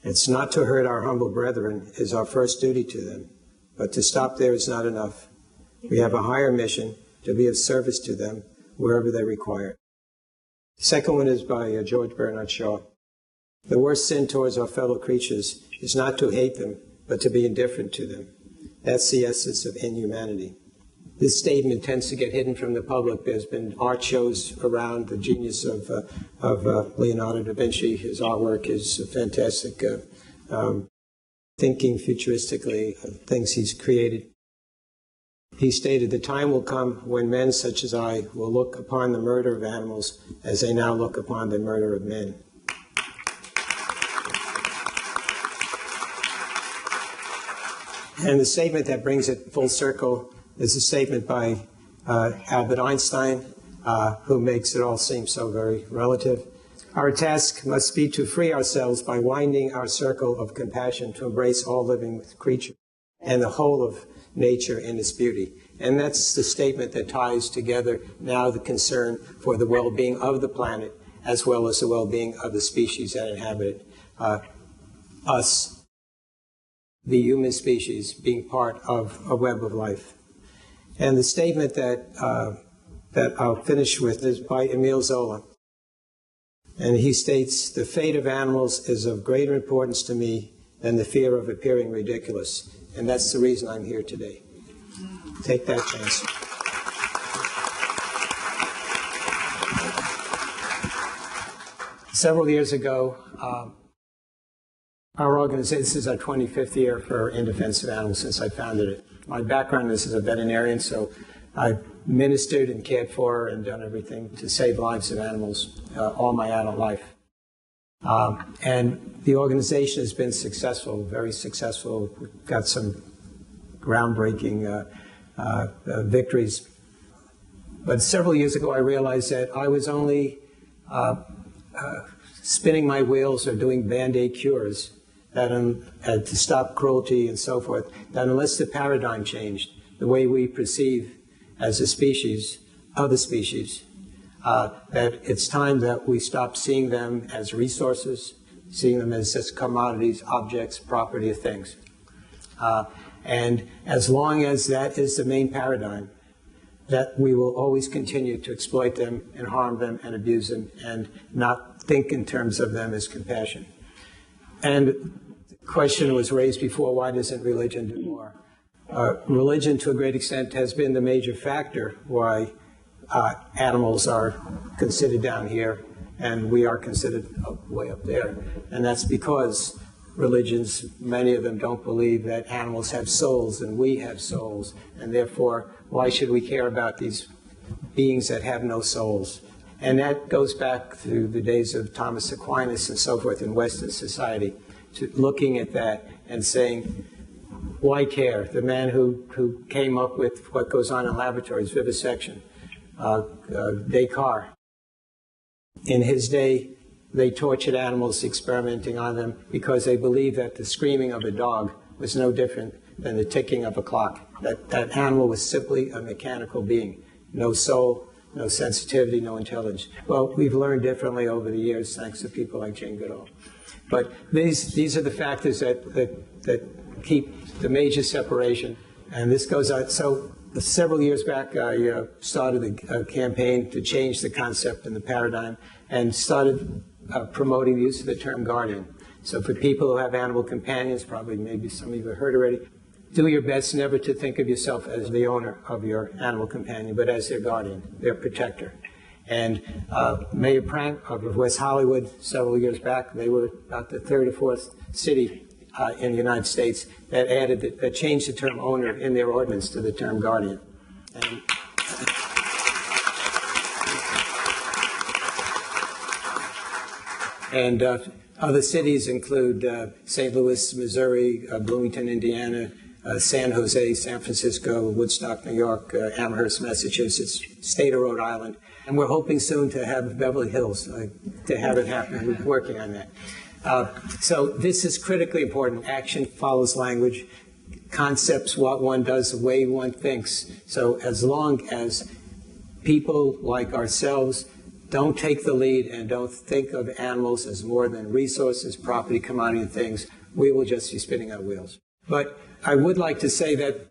It's not to hurt our humble brethren is our first duty to them, but to stop there is not enough. We have a higher mission to be of service to them wherever they require it. The second one is by George Bernard Shaw. The worst sin towards our fellow creatures is not to hate them, but to be indifferent to them. That's the essence of inhumanity. This statement tends to get hidden from the public. There's been art shows around the genius of Leonardo da Vinci. His artwork is fantastic, thinking futuristically of things he's created. He stated, "The time will come when men such as I will look upon the murder of animals as they now look upon the murder of men." And the statement that brings it full circle is a statement by Albert Einstein, who makes it all seem so very relative. Our task must be to free ourselves by winding our circle of compassion to embrace all living creatures and the whole of nature in its beauty. And that's the statement that ties together now the concern for the well-being of the planet as well as the well-being of the species that inhabit it. Us, the human species, being part of a web of life. And the statement that I'll finish with is by Emile Zola. And he states, "The fate of animals is of greater importance to me than the fear of appearing ridiculous." And that's the reason I'm here today. Take that chance. Several years ago, our organization, this is our 25th year for In Defense of Animals since I founded it. My background is as a veterinarian, so I've ministered and cared for and done everything to save lives of animals all my adult life. And the organization has been successful, very successful. We've got some groundbreaking victories. But several years ago, I realized that I was only spinning my wheels or doing Band-Aid cures that to stop cruelty and so forth, that unless the paradigm changed, the way we perceive as a species, other species, that it's time that we stop seeing them as resources, seeing them as just commodities, objects, property of things. And as long as that is the main paradigm, that we will always continue to exploit them and harm them and abuse them and not think in terms of them as compassion. And the question was raised before, why doesn't religion do more? Religion, to a great extent, has been the major factor why animals are considered down here and we are considered way up there. And that's because religions, many of them don't believe that animals have souls and we have souls, and therefore, why should we care about these beings that have no souls? And that goes back to the days of Thomas Aquinas and so forth in Western society, to looking at that and saying, why care? The man who came up with what goes on in laboratories, vivisection, Descartes, in his day, they tortured animals experimenting on them because they believed that the screaming of a dog was no different than the ticking of a clock. That animal was simply a mechanical being. No soul, no sensitivity, no intelligence. Well, we've learned differently over the years thanks to people like Jane Goodall. But these are the factors that keep the major separation. And this goes on. So several years back, I started a campaign to change the concept and the paradigm and started promoting the use of the term guardian. So for people who have animal companions, probably maybe some of you have heard already, do your best never to think of yourself as the owner of your animal companion, but as their guardian, their protector. And Mayor Prank of West Hollywood, several years back, they were about the third or fourth city in the United States that changed the term owner in their ordinance to the term guardian. And other cities include St. Louis, Missouri, Bloomington, Indiana, San Jose, San Francisco, Woodstock, New York, Amherst, Massachusetts, state of Rhode Island. And we're hoping soon to have Beverly Hills, to have it happen. We're working on that. So this is critically important. Action follows language. Concepts, what one does, the way one thinks. So as long as people like ourselves don't take the lead and don't think of animals as more than resources, property, commodity, and things, we will just be spinning our wheels. But I would like to say that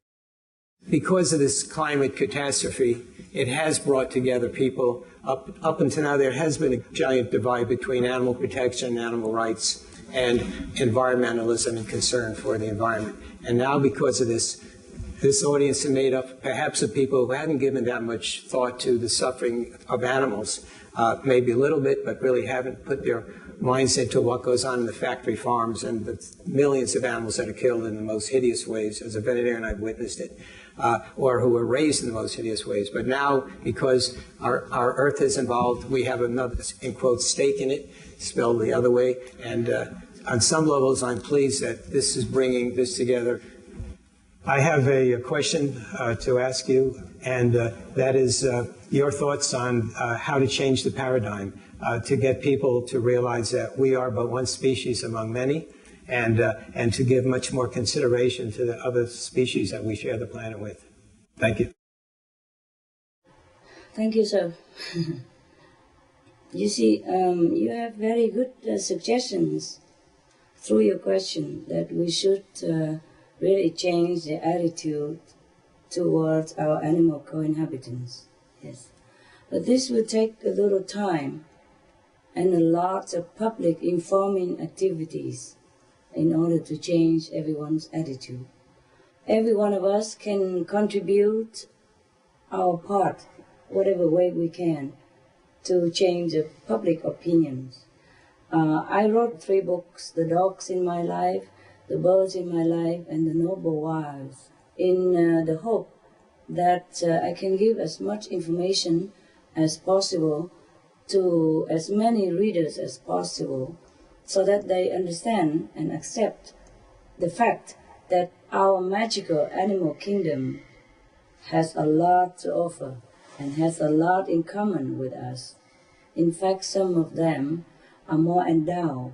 because of this climate catastrophe, it has brought together people. Up until now, there has been a giant divide between animal protection, animal rights, and environmentalism and concern for the environment. And now, because of this audience is made up perhaps of people who hadn't given that much thought to the suffering of animals, maybe a little bit, but really haven't put their minds into what goes on in the factory farms and the millions of animals that are killed in the most hideous ways. As a veterinarian, I've witnessed it. Or who were raised in the most hideous ways. But now, because our earth is involved, we have another, in quotes, stake in it, spelled the other way. And on some levels, I'm pleased that this is bringing this together. I have a question to ask you, and that is your thoughts on how to change the paradigm to get people to realize that we are but one species among many, and to give much more consideration to the other species that we share the planet with. Thank you. Thank you, sir. You see, you have very good suggestions through your question that we should really change the attitude towards our animal co-inhabitants. Yes. But this will take a little time and a lot of public informing activities in order to change everyone's attitude. Every one of us can contribute our part, whatever way we can, to change the public opinions. I wrote 3 books, The Dogs in My Life, The Birds in My Life, and The Noble Wilds, in the hope that I can give as much information as possible to as many readers as possible, so that they understand and accept the fact that our magical animal kingdom has a lot to offer and has a lot in common with us. In fact, some of them are more endowed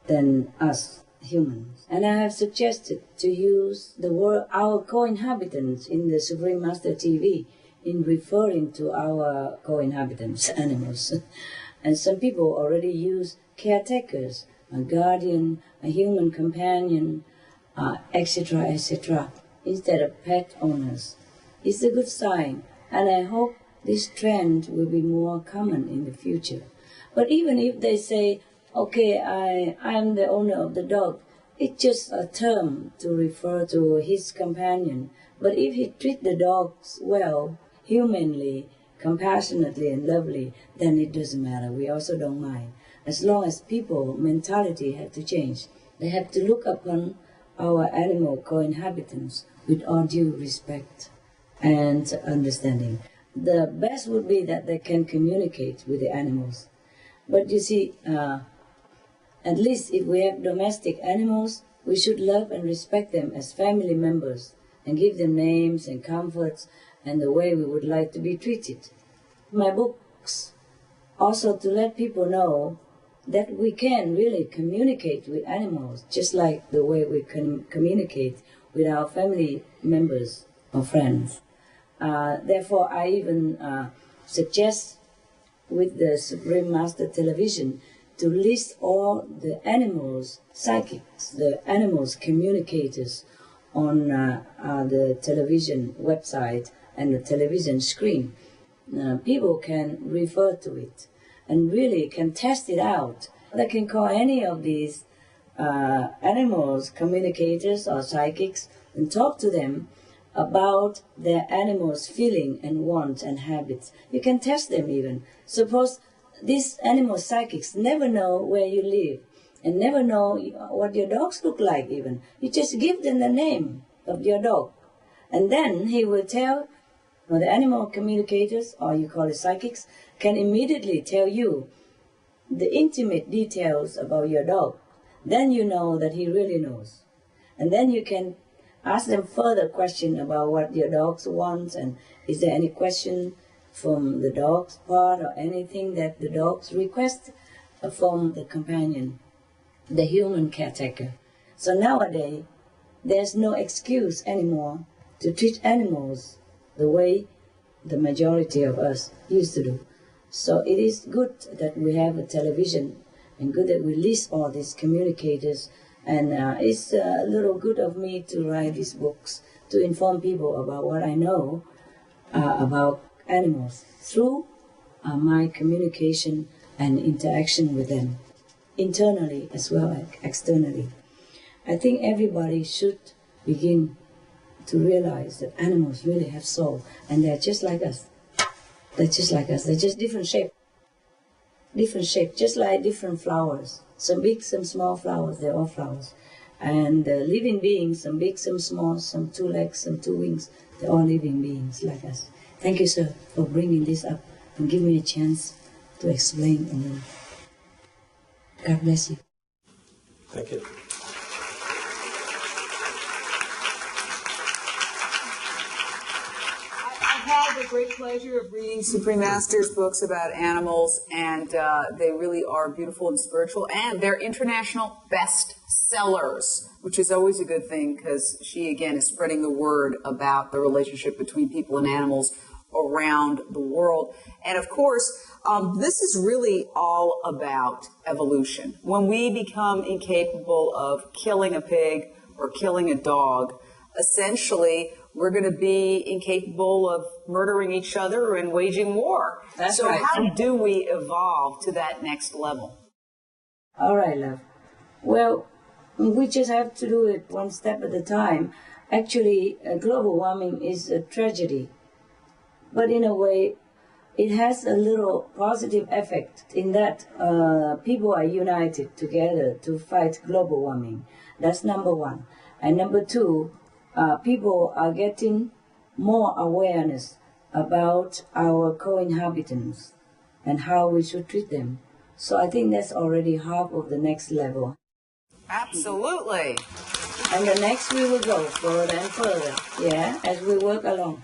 than us humans. And I have suggested to use the word our co-inhabitants in the Supreme Master TV in referring to our co-inhabitants, animals. And some people already use caretakers, a guardian, a human companion, etc., etc., instead of pet owners. It's a good sign, and I hope this trend will be more common in the future. But even if they say, okay, I'm the owner of the dog, it's just a term to refer to his companion. But if he treats the dogs well, humanly, compassionately, and lovely, then it doesn't matter. We also don't mind. As long as people mentality have to change, they have to look upon our animal co-inhabitants with all due respect and understanding. The best would be that they can communicate with the animals. But you see, at least if we have domestic animals, we should love and respect them as family members and give them names and comforts and the way we would like to be treated. My books also to let people know that we can really communicate with animals just like the way we can communicate with our family members or friends. Therefore, I even suggest with the Supreme Master Television to list all the animals, psychics, the animals communicators on the television website and the television screen. People can refer to it and really can test it out. They can call any of these animals, communicators or psychics, and talk to them about their animals' feeling and wants and habits. You can test them even. Suppose these animal psychics never know where you live and never know what your dogs look like even. You just give them the name of your dog. And then he will tell, or the animal communicators, or you call it psychics, can immediately tell you the intimate details about your dog. Then you know that he really knows. And then you can ask them further question about what your dogs want, and is there any question from the dog's part or anything that the dogs request from the companion, the human caretaker. So nowadays, there's no excuse anymore to treat animals the way the majority of us used to do. So it is good that we have a television and good that we list all these communicators. And it's a little good of me to write these books to inform people about what I know about animals through my communication and interaction with them, internally as well as externally. I think everybody should begin to realize that animals really have soul, and they're just like us. They're just like us. They're just different shape, just like different flowers. Some big, some small flowers, they're all flowers. And living beings, some big, some small, some 2 legs, some 2 wings, they're all living beings like us. Thank you, sir, for bringing this up and giving me a chance to explain. And God bless you. Thank you. I've had the great pleasure of reading Supreme Master's books about animals, and they really are beautiful and spiritual, and they're international bestsellers, which is always a good thing because she, again, is spreading the word about the relationship between people and animals around the world. And of course, this is really all about evolution. When we become incapable of killing a pig or killing a dog, essentially, we're going to be incapable of murdering each other and waging war. That's so right. How do we evolve to that next level? All right, love. Well, we just have to do it one step at a time. Actually, global warming is a tragedy. But in a way, it has a little positive effect in that people are united together to fight global warming. That's number one. And number two, people are getting more awareness about our co-inhabitants and how we should treat them. So I think that's already half of the next level. Absolutely. And the next we will go further and further, yeah, as we work along.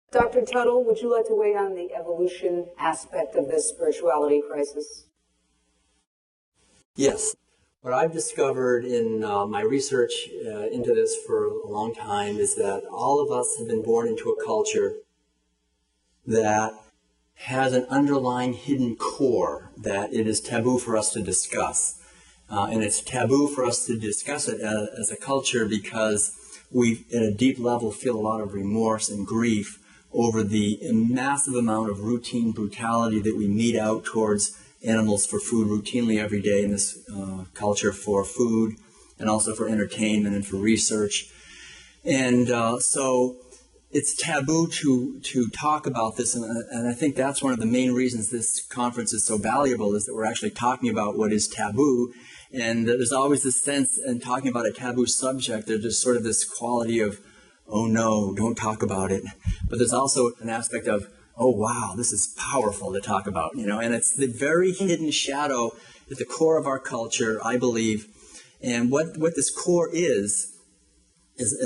Dr. Tuttle, would you like to weigh on the evolution aspect of this spirituality crisis? Yes. What I've discovered in my research into this for a long time is that all of us have been born into a culture that has an underlying hidden core that it is taboo for us to discuss. And it's taboo for us to discuss it as a culture because we, at a deep level, feel a lot of remorse and grief over the massive amount of routine brutality that we mete out towards animals for food routinely every day in this culture, for food and also for entertainment and for research. And so it's taboo to talk about this, and I think that's one of the main reasons this conference is so valuable, is that we're actually talking about what is taboo. And there's always this sense in talking about a taboo subject, there's just sort of this quality of, oh no, don't talk about it. But there's also an aspect of, oh wow, this is powerful to talk about, you know, and it's the very hidden shadow at the core of our culture, I believe. And what this core is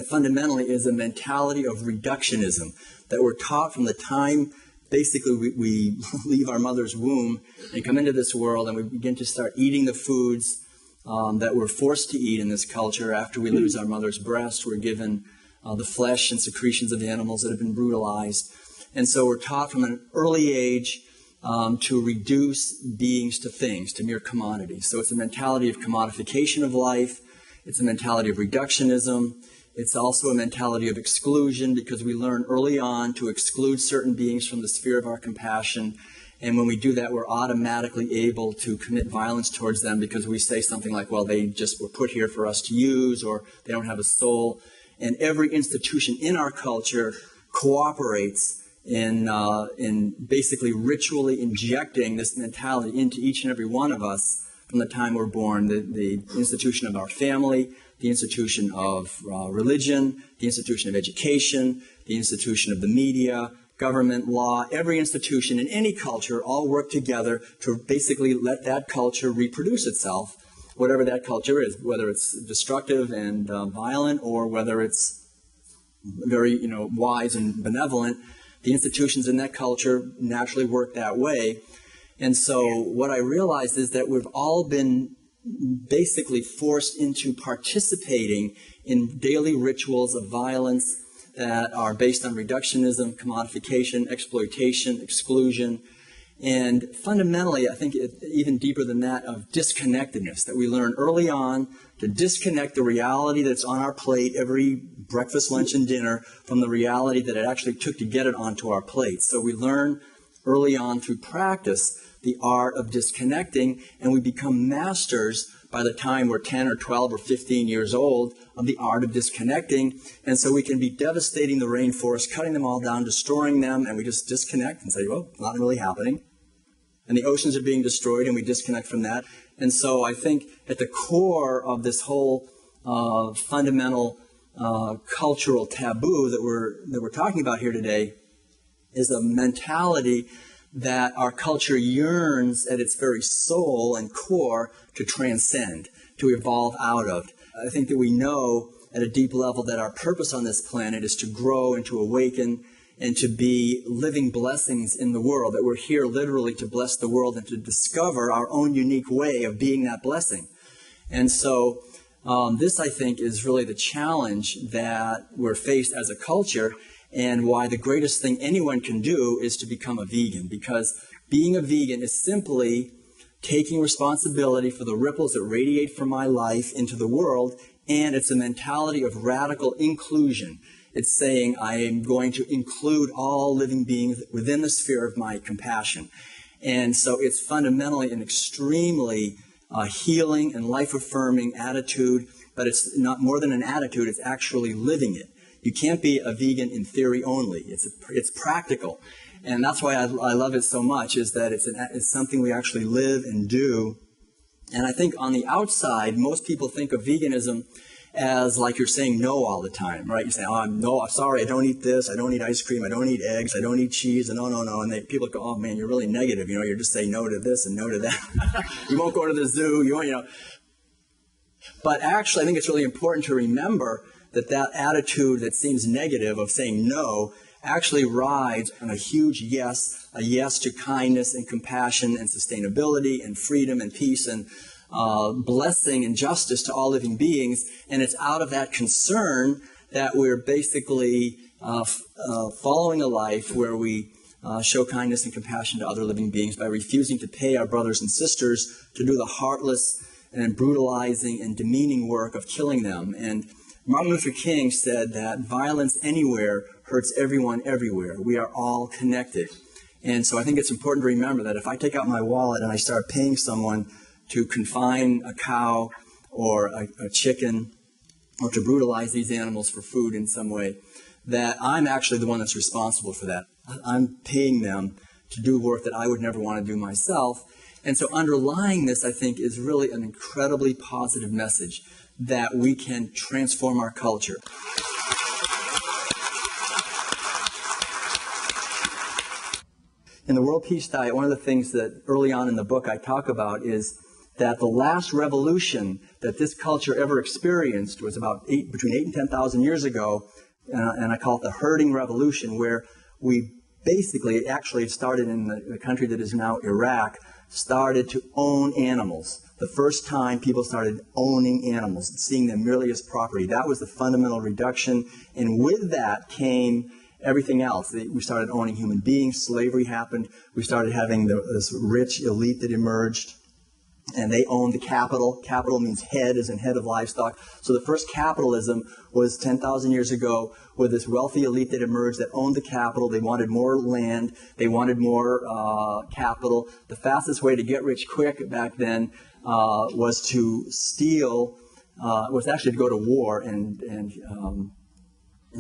fundamentally is a mentality of reductionism that we're taught from the time basically we leave our mother's womb and come into this world, and we begin to start eating the foods that we're forced to eat in this culture. After we lose our mother's breast, we're given the flesh and secretions of animals that have been brutalized. And so we're taught from an early age to reduce beings to things, to mere commodities. So it's a mentality of commodification of life. It's a mentality of reductionism. It's also a mentality of exclusion, because we learn early on to exclude certain beings from the sphere of our compassion. And when we do that, we're automatically able to commit violence towards them, because we say something like, well, they just were put here for us to use, or they don't have a soul. And every institution in our culture cooperates in basically ritually injecting this mentality into each and every one of us from the time we're born. The institution of our family, the institution of religion, the institution of education, the institution of the media, government, law, every institution in any culture all work together to basically let that culture reproduce itself, whatever that culture is, whether it's destructive and violent, or whether it's very, wise and benevolent. The institutions in that culture naturally work that way. And so what I realized is that we've all been basically forced into participating in daily rituals of violence that are based on reductionism, commodification, exploitation, exclusion, and fundamentally, I think even deeper than that, of disconnectedness, that we learn early on to disconnect the reality that's on our plate every breakfast, lunch, and dinner from the reality that it actually took to get it onto our plate. So we learn early on through practice the art of disconnecting, and we become masters by the time we're 10 or 12 or 15 years old of the art of disconnecting. And so we can be devastating the rainforest, cutting them all down, destroying them, and we just disconnect and say, well, it's not really happening. And the oceans are being destroyed, and we disconnect from that. And so I think at the core of this whole fundamental cultural taboo that we're talking about here today is a mentality that our culture yearns at its very soul and core to transcend, to evolve out of. I think that we know at a deep level that our purpose on this planet is to grow and to awaken and to be living blessings in the world, that we're here literally to bless the world and to discover our own unique way of being that blessing. And so this, I think, is really the challenge that we're faced as a culture, and why the greatest thing anyone can do is to become a vegan, because being a vegan is simply taking responsibility for the ripples that radiate from my life into the world, and it's a mentality of radical inclusion. It's saying I am going to include all living beings within the sphere of my compassion. And so it's fundamentally an extremely healing and life-affirming attitude, but it's not more than an attitude, it's actually living it. You can't be a vegan in theory only. It's practical. And that's why I love it so much, is that it's something we actually live and do. And I think on the outside, most people think of veganism as like you're saying no all the time, right? You say, oh, no, sorry, I don't eat this, I don't eat ice cream, I don't eat eggs, I don't eat cheese, and no. And people go, oh man, you're really negative, you're just saying no to this and no to that. You won't go to the zoo, you won't. But actually, I think it's really important to remember that attitude that seems negative of saying no actually rides on a huge yes, a yes to kindness and compassion and sustainability and freedom and peace and blessing and justice to all living beings. And it's out of that concern that we're basically following a life where we show kindness and compassion to other living beings by refusing to pay our brothers and sisters to do the heartless and brutalizing and demeaning work of killing them. And Martin Luther King said that violence anywhere hurts everyone everywhere. We are all connected. And so I think it's important to remember that if I take out my wallet and I start paying someone to confine a cow or a chicken or to brutalize these animals for food in some way, that I'm actually the one that's responsible for that. I'm paying them to do work that I would never want to do myself. And so underlying this, I think, is really an incredibly positive message that we can transform our culture. In the World Peace Diet, one of the things that early on in the book I talk about is that the last revolution that this culture ever experienced was about between 8 and 10,000 years ago, and I call it the herding revolution, where we basically, actually it started in the country that is now Iraq, started to own animals. The first time people started owning animals, seeing them merely as property. That was the fundamental reduction. And with that came everything else. We started owning human beings. Slavery happened. We started having this rich elite that emerged. And they owned the capital. Capital means head, as in head of livestock. So the first capitalism was 10,000 years ago, with this wealthy elite that emerged that owned the capital. They wanted more land. They wanted more capital. The fastest way to get rich quick back then was to steal, was actually to go to war and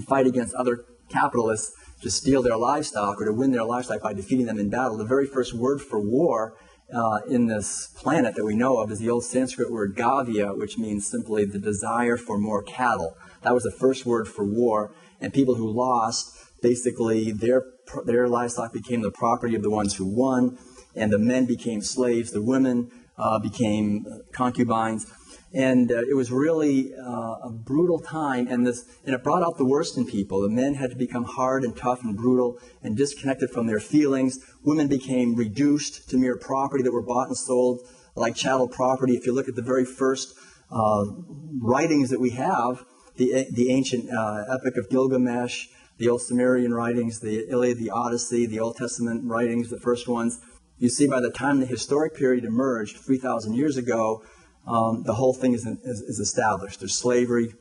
fight against other capitalists to steal their livestock or to win their livestock by defeating them in battle. The very first word for war in this planet that we know of is the old Sanskrit word gavya, which means simply the desire for more cattle. That was the first word for war, and people who lost, basically their livestock became the property of the ones who won, and the men became slaves, the women became concubines, and it was really a brutal time, and it brought out the worst in people. The men had to become hard and tough and brutal and disconnected from their feelings. Women became reduced to mere property that were bought and sold like chattel property. If you look at the very first writings that we have, the ancient Epic of Gilgamesh, the old Sumerian writings, the Iliad, the Odyssey, the Old Testament writings, the first ones, you see by the time the historic period emerged 3,000 years ago, the whole thing is established. There's slavery,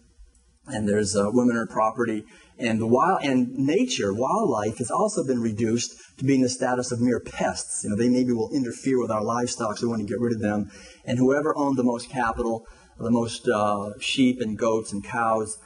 and there's women are property, and wildlife has also been reduced to being the status of mere pests. They maybe will interfere with our livestock, so we want to get rid of them. And whoever owned the most capital, the most sheep and goats and cows,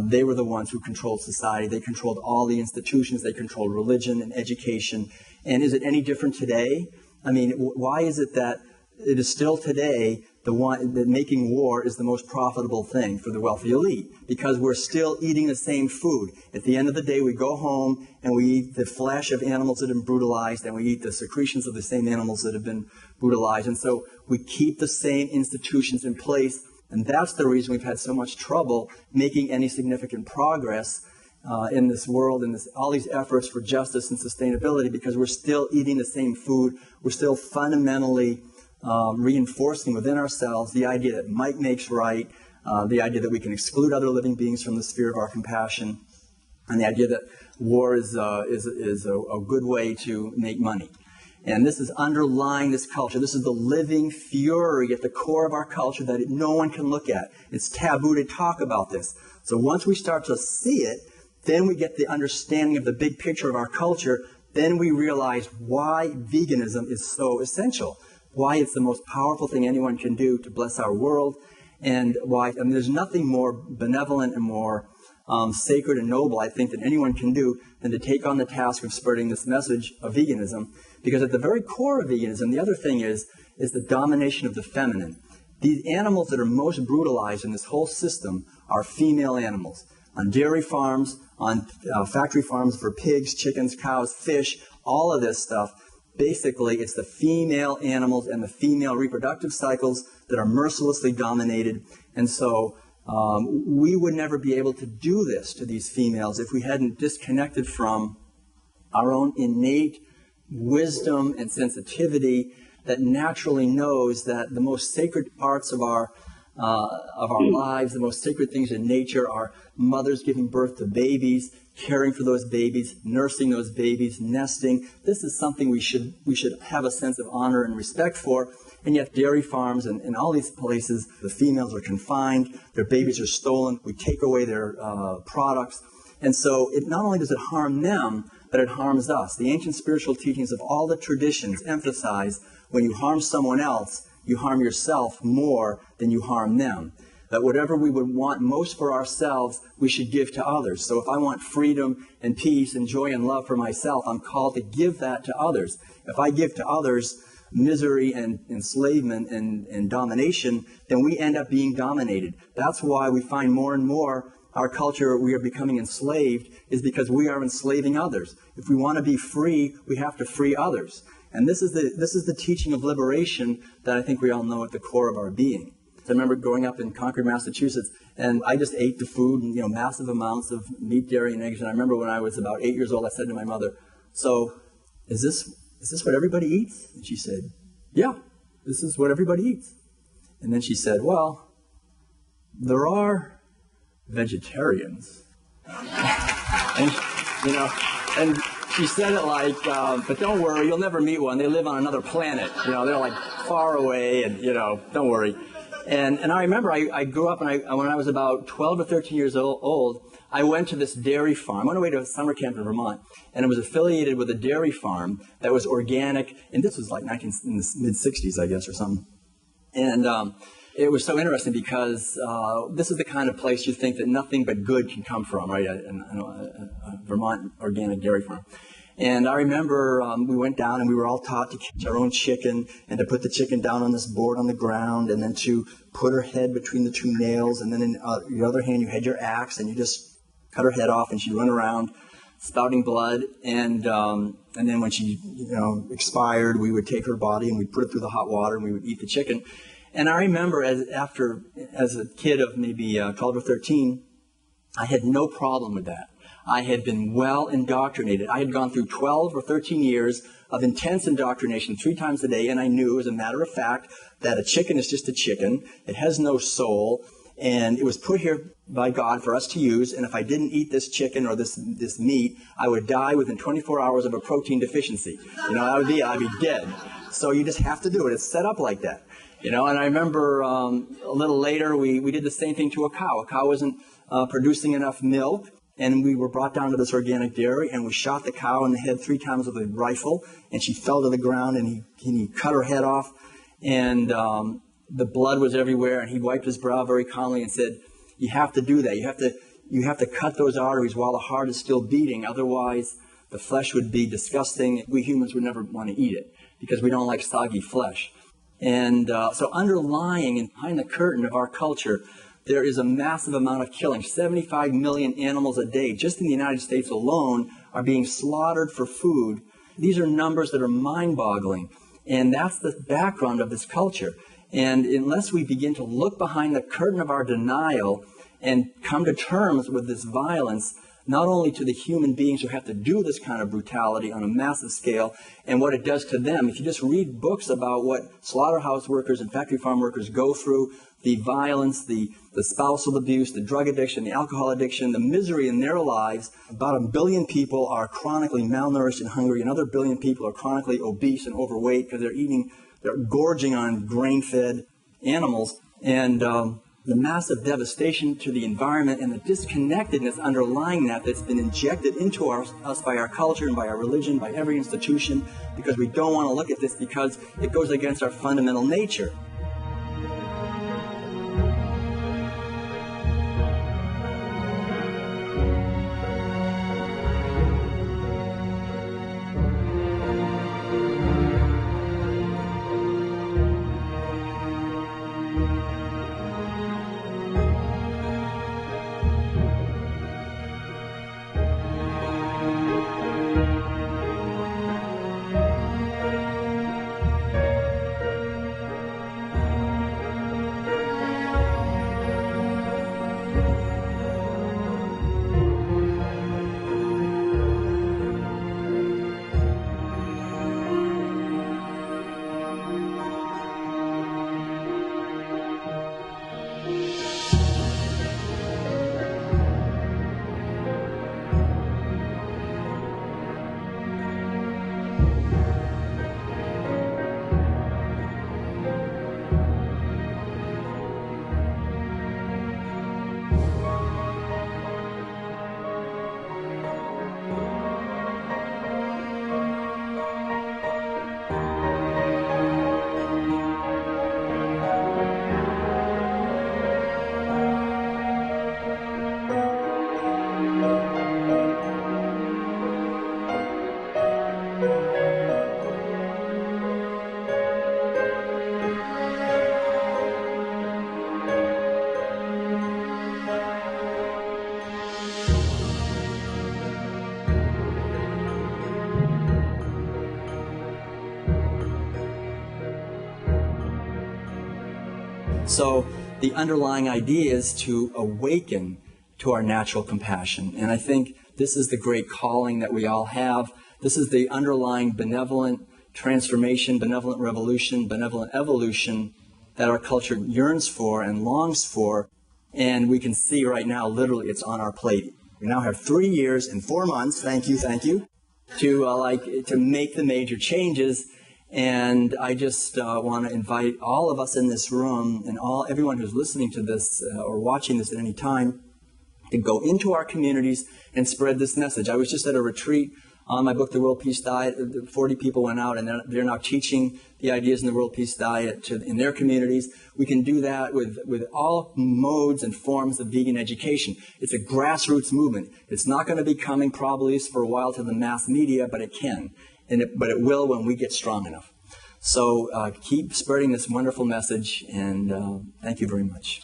they were the ones who controlled society. They controlled all the institutions. They controlled religion and education. And is it any different today? I mean, why is it that it is still today that making war is the most profitable thing for the wealthy elite? Because we're still eating the same food. At the end of the day, we go home and we eat the flesh of animals that have been brutalized, and we eat the secretions of the same animals that have been brutalized. And so we keep the same institutions in place, and that's the reason we've had so much trouble making any significant progress in this world, and all these efforts for justice and sustainability, because we're still eating the same food. We're still fundamentally reinforcing within ourselves the idea that might makes right, the idea that we can exclude other living beings from the sphere of our compassion, and the idea that war is a good way to make money. And this is underlying this culture. This is the living fury at the core of our culture that no one can look at. It's taboo to talk about this. So once we start to see it, then we get the understanding of the big picture of our culture. Then we realize why veganism is so essential, why it's the most powerful thing anyone can do to bless our world, and why there's nothing more benevolent and more sacred and noble, I think, that anyone can do than to take on the task of spreading this message of veganism. Because at the very core of veganism, the other thing is the domination of the feminine. These animals that are most brutalized in this whole system are female animals. On dairy farms, on factory farms for pigs, chickens, cows, fish, all of this stuff, basically it's the female animals and the female reproductive cycles that are mercilessly dominated. And so we would never be able to do this to these females if we hadn't disconnected from our own innate wisdom and sensitivity that naturally knows that the most sacred parts of our lives, the most sacred things in nature are mothers giving birth to babies, caring for those babies, nursing those babies, nesting. This is something we should have a sense of honor and respect for. And yet dairy farms and all these places, the females are confined, their babies are stolen, we take away their products. And so it not only does it harm them, but it harms us. The ancient spiritual teachings of all the traditions emphasize when you harm someone else, you harm yourself more than you harm them. That whatever we would want most for ourselves, we should give to others. So if I want freedom and peace and joy and love for myself, I'm called to give that to others. If I give to others misery and enslavement and domination, then we end up being dominated. That's why we find more and more our culture, we are becoming enslaved, is because we are enslaving others. If we want to be free, we have to free others. And this is the teaching of liberation that I think we all know at the core of our being. I remember growing up in Concord, Massachusetts, and I just ate the food, massive amounts of meat, dairy, and eggs. And I remember when I was about 8 years old, I said to my mother, "So, is this what everybody eats?" And she said, yeah, this is what everybody eats. And then she said, well, there are vegetarians. And, you know, and she said it like, but don't worry, you'll never meet one. They live on another planet. You know, they're like far away and, you know, don't worry. And I remember I grew up, and when I was about 12 or 13 years old, I went to this dairy farm. I went away to a summer camp in Vermont, and it was affiliated with a dairy farm that was organic, and this was like in the mid-60s, I guess, or something. And it was so interesting because this is the kind of place you think that nothing but good can come from, right? A Vermont organic dairy farm. And I remember we went down and we were all taught to catch our own chicken and to put the chicken down on this board on the ground and then to put her head between the two nails, and then in your other hand you had your axe and you just cut her head off and she'd run around spouting blood, and then when she expired, we would take her body and we'd put it through the hot water and we would eat the chicken. And I remember as a kid of maybe 12 or 13, I had no problem with that. I had been well indoctrinated. I had gone through 12 or 13 years of intense indoctrination 3 times a day, and I knew, as a matter of fact, that a chicken is just a chicken. It has no soul, and it was put here by God for us to use, and if I didn't eat this chicken or this meat, I would die within 24 hours of a protein deficiency. I'd be dead. So you just have to do it. It's set up like that. And I remember a little later, we did the same thing to a cow. A cow wasn't producing enough milk, and we were brought down to this organic dairy, and we shot the cow in the head 3 times with a rifle, and she fell to the ground, and he cut her head off, and the blood was everywhere, and he wiped his brow very calmly and said, you have to do that. You have to cut those arteries while the heart is still beating, otherwise the flesh would be disgusting. We humans would never want to eat it because we don't like soggy flesh. And so underlying and behind the curtain of our culture, there is a massive amount of killing. 75 million animals a day, just in the United States alone, are being slaughtered for food. These are numbers that are mind-boggling. And that's the background of this culture. And unless we begin to look behind the curtain of our denial and come to terms with this violence, not only to the human beings who have to do this kind of brutality on a massive scale and what it does to them. If you just read books about what slaughterhouse workers and factory farm workers go through, the violence, the spousal abuse, the drug addiction, the alcohol addiction, the misery in their lives, about 1 billion people are chronically malnourished and hungry. Another 1 billion people are chronically obese and overweight because they're gorging on grain-fed animals. And the massive devastation to the environment and the disconnectedness underlying that's been injected into us by our culture and by our religion, by every institution, because we don't want to look at this because it goes against our fundamental nature. So the underlying idea is to awaken to our natural compassion. And I think this is the great calling that we all have. This is the underlying benevolent transformation, benevolent revolution, benevolent evolution that our culture yearns for and longs for. And we can see right now, literally, it's on our plate. We now have 3 years and 4 months, thank you, to make the major changes. And I just want to invite all of us in this room and everyone who's listening to this or watching this at any time to go into our communities and spread this message. I was just at a retreat on my book, The World Peace Diet. 40 people went out, and they're now teaching the ideas in the World Peace Diet in their communities. We can do that with all modes and forms of vegan education. It's a grassroots movement. It's not going to be coming probably for a while to the mass media, but it can. But it will when we get strong enough. So keep spreading this wonderful message, and thank you very much.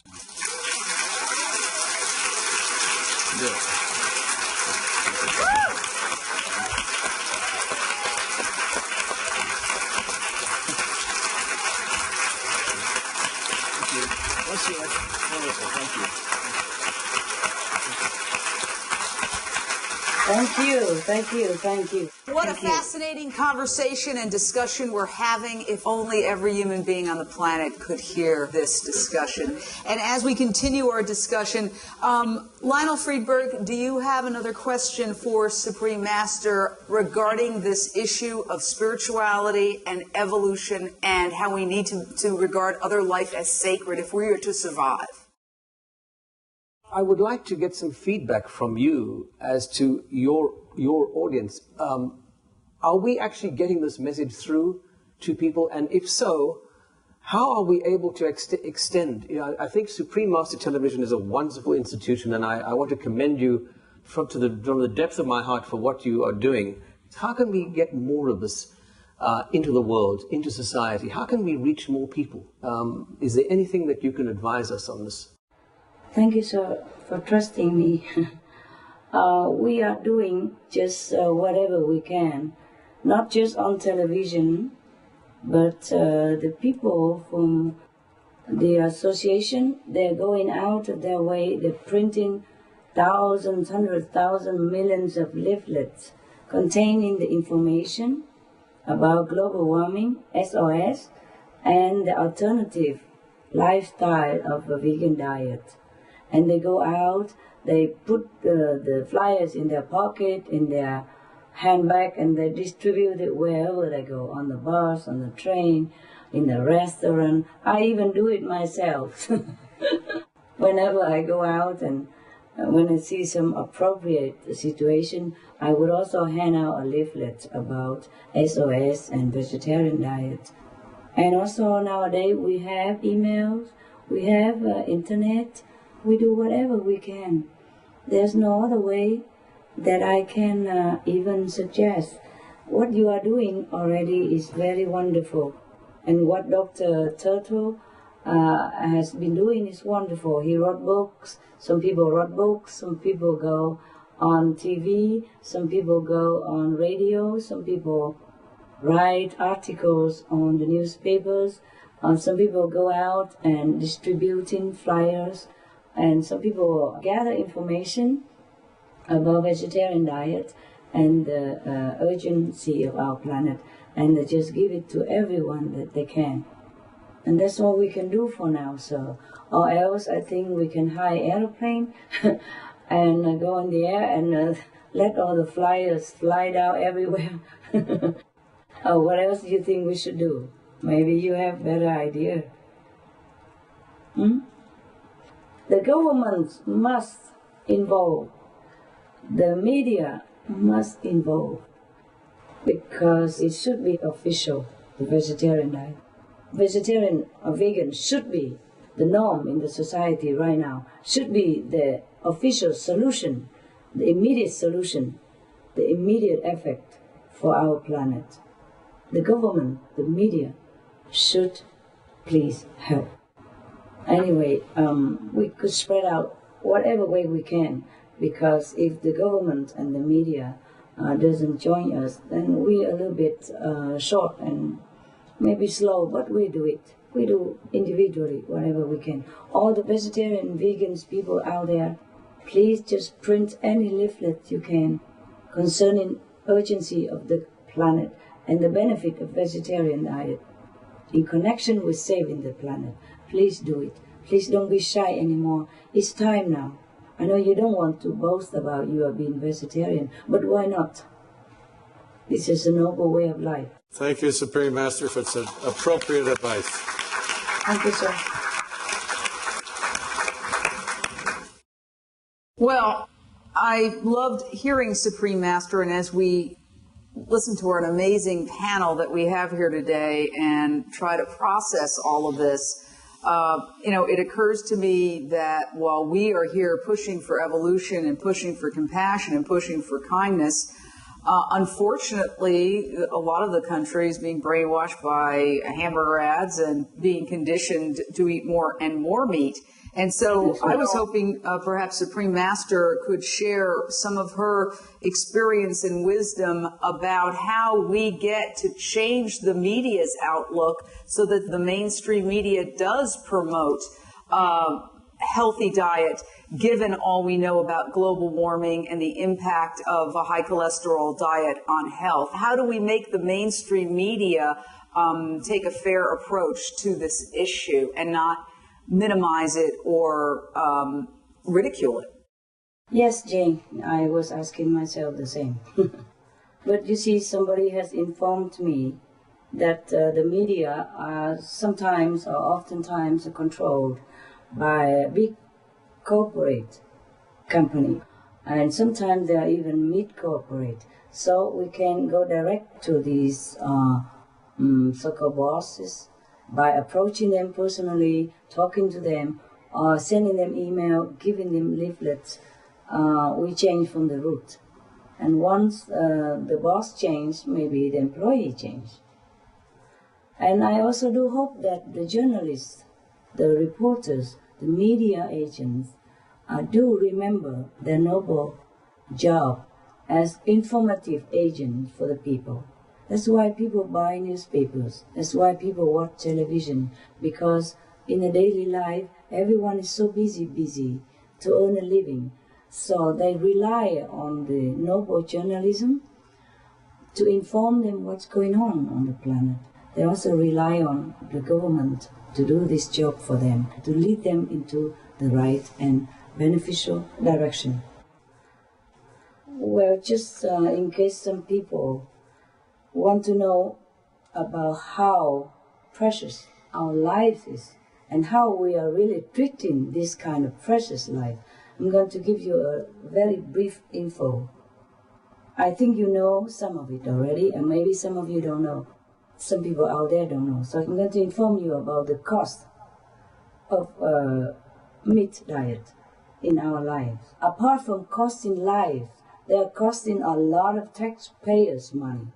Thank you. What a fascinating conversation and discussion we're having. If only every human being on the planet could hear this discussion. And as we continue our discussion, Lionel Friedberg, do you have another question for Supreme Master regarding this issue of spirituality and evolution and how we need to regard other life as sacred if we are to survive? I would like to get some feedback from you as to your audience. Are we actually getting this message through to people? And if so, how are we able to extend? I think Supreme Master Television is a wonderful institution, and I want to commend you from the depth of my heart for what you are doing. How can we get more of this into the world, into society? How can we reach more people? Is there anything that you can advise us on this? Thank you, sir, for trusting me. We are doing just whatever we can, not just on television, but the people from the association, they're going out of their way, they're printing thousands, hundreds, thousands, millions of leaflets containing the information about global warming, SOS, and the alternative lifestyle of a vegan diet. And they go out, they put the flyers in their pocket, in their handbag, and they distribute it wherever they go, on the bus, on the train, in the restaurant. I even do it myself. Whenever I go out and when I see some appropriate situation, I would also hand out a leaflet about SOS and vegetarian diet. And also nowadays we have emails, we have internet. We do whatever we can. There's no other way that I can even suggest. What you are doing already is very wonderful. And what Dr. Turtle has been doing is wonderful. He wrote books. Some people wrote books. Some people go on TV. Some people go on radio. Some people write articles on the newspapers. Some people go out and distributing flyers. And some people gather information about vegetarian diet and the urgency of our planet, and they just give it to everyone that they can. And that's all we can do for now, so. Or else I think we can hire an airplane and go in the air and let all the flyers fly down everywhere. What else do you think we should do? Maybe you have a better idea. The government must involve. The media must involve. Because it should be official, the vegetarian diet. Vegetarian or vegan should be the norm in the society right now. Should be the official solution, the immediate solution, the immediate effect for our planet. The government, the media, should please help. Anyway, we could spread out whatever way we can, because if the government and the media doesn't join us, then we're a little bit short and maybe slow, but we do it. We do individually whatever we can. All the vegetarian, vegans, people out there, please just print any leaflet you can concerning urgency of the planet and the benefit of vegetarian diet in connection with saving the planet. Please do it. Please don't be shy anymore. It's time now. I know you don't want to boast about you are being vegetarian, but why not? This is a noble way of life. Thank you, Supreme Master, for such appropriate advice. Thank you, sir. Well, I loved hearing Supreme Master, and as we listen to an amazing panel that we have here today and try to process all of this, it occurs to me that while we are here pushing for evolution and pushing for compassion and pushing for kindness, unfortunately, a lot of the country is being brainwashed by hamburger ads and being conditioned to eat more and more meat. And so I was hoping perhaps Supreme Master could share some of her experience and wisdom about how we get to change the media's outlook so that the mainstream media does promote healthy diet, given all we know about global warming and the impact of a high cholesterol diet on health. How do we make the mainstream media take a fair approach to this issue and not minimize it or ridicule it? Yes, Jane, I was asking myself the same. But you see, somebody has informed me that the media are sometimes or oftentimes controlled by a big corporate company, and sometimes they are even mid-corporate. So we can go direct to these so-called bosses by approaching them personally, talking to them, or sending them email, giving them leaflets. We change from the root. And once the boss changed, maybe the employee changed. And I also do hope that the journalists, the reporters, the media agents do remember their noble job as informative agents for the people. That's why people buy newspapers. That's why people watch television, because in a daily life, everyone is so busy to earn a living. So they rely on the noble journalism to inform them what's going on the planet. They also rely on the government to do this job for them, to lead them into the right and beneficial direction. Well, just in case some people want to know about how precious our life is and how we are really treating this kind of precious life, I'm going to give you a very brief info. I think you know some of it already, and maybe some of you don't know. Some people out there don't know. So I'm going to inform you about the cost of meat diet in our lives. Apart from costing life, they are costing a lot of taxpayers' money.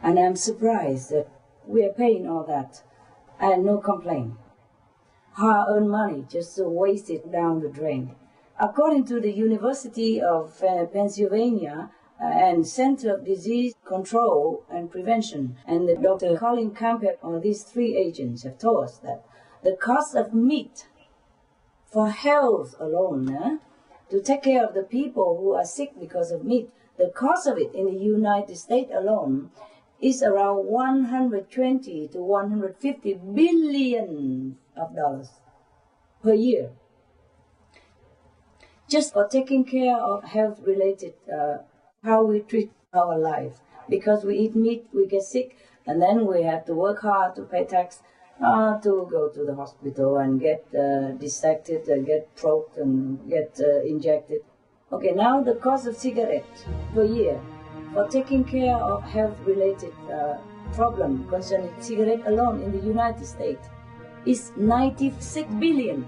And I'm surprised that we are paying all that and no complaint. Hard-earned money just wasted down the drain. According to the University of Pennsylvania and Center of Disease Control and Prevention, and the Dr. Colin Campbell, or these three agents have told us that the cost of meat for health alone, to take care of the people who are sick because of meat, the cost of it in the United States alone is around 120 to 150 billion of dollars per year. Just for taking care of health-related, how we treat our life. Because we eat meat, we get sick, and then we have to work hard to pay tax, to go to the hospital and get dissected, get probed, and get injected. Okay, now the cost of cigarettes per year for taking care of health-related problem concerning cigarette alone in the United States is 96 billion.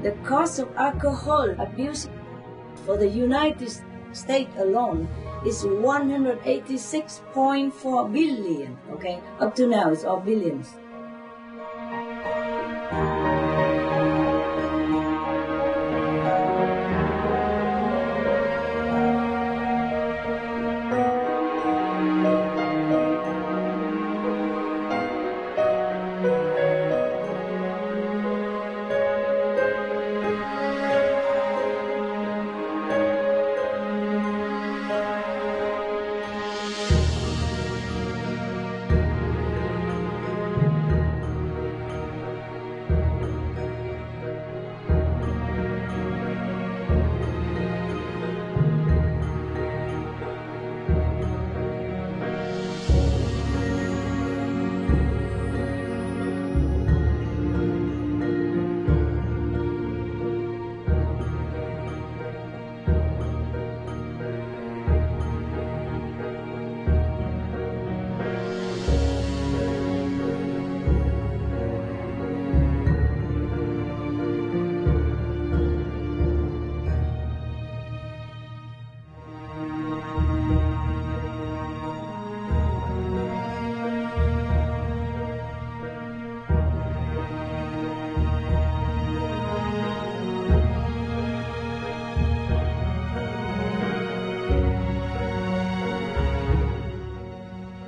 The cost of alcohol abuse for the United States alone is 186.4 billion, okay? Up to now, it's all billions.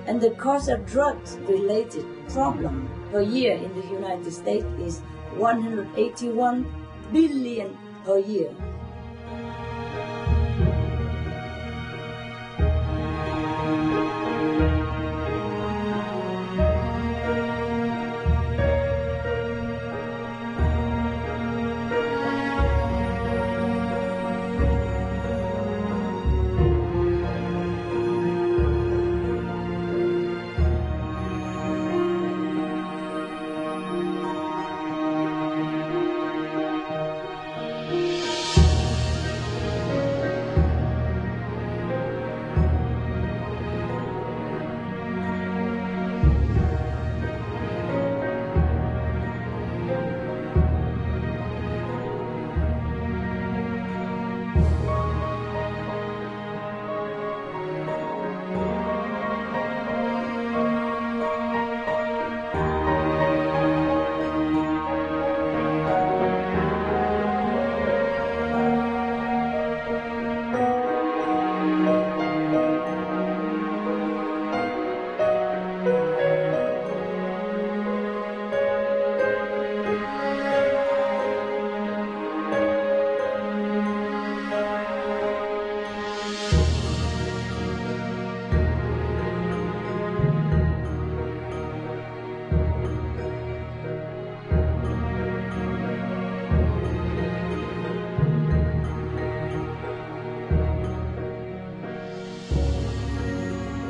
And the cost of drugs-related problem per year in the United States is 181 billion per year.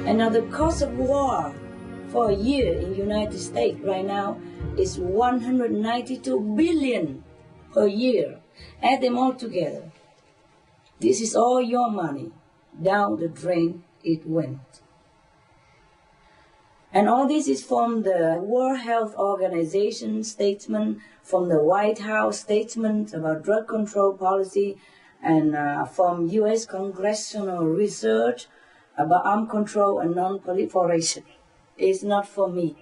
And now the cost of war for a year in the United States right now is 192 billion per year. Add them all together. This is all your money. Down the drain it went. And all this is from the World Health Organization statement, from the White House statement about drug control policy, and from U.S. congressional research about arms control and non-proliferation. It's not for me.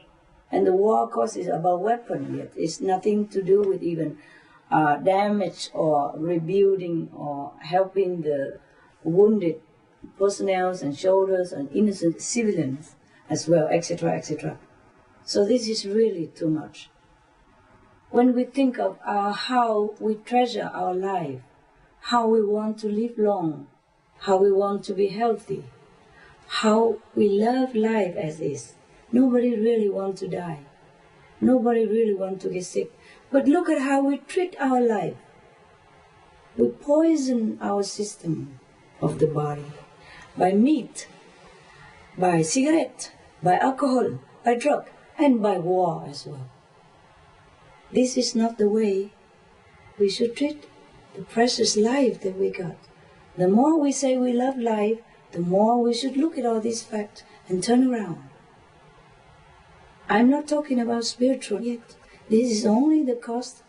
And the war cost is about weapons yet. It's nothing to do with even damage or rebuilding or helping the wounded personnel and soldiers and innocent civilians as well, etc., etc. So this is really too much. When we think of how we treasure our life, how we want to live long, how we want to be healthy, how we love life as is. Nobody really wants to die. Nobody really wants to get sick. But look at how we treat our life. We poison our system of the body by meat, by cigarette, by alcohol, by drug, and by war as well. This is not the way we should treat the precious life that we got. The more we say we love life, the more we should look at all these facts and turn around. I'm not talking about spiritual yet. This is only the cost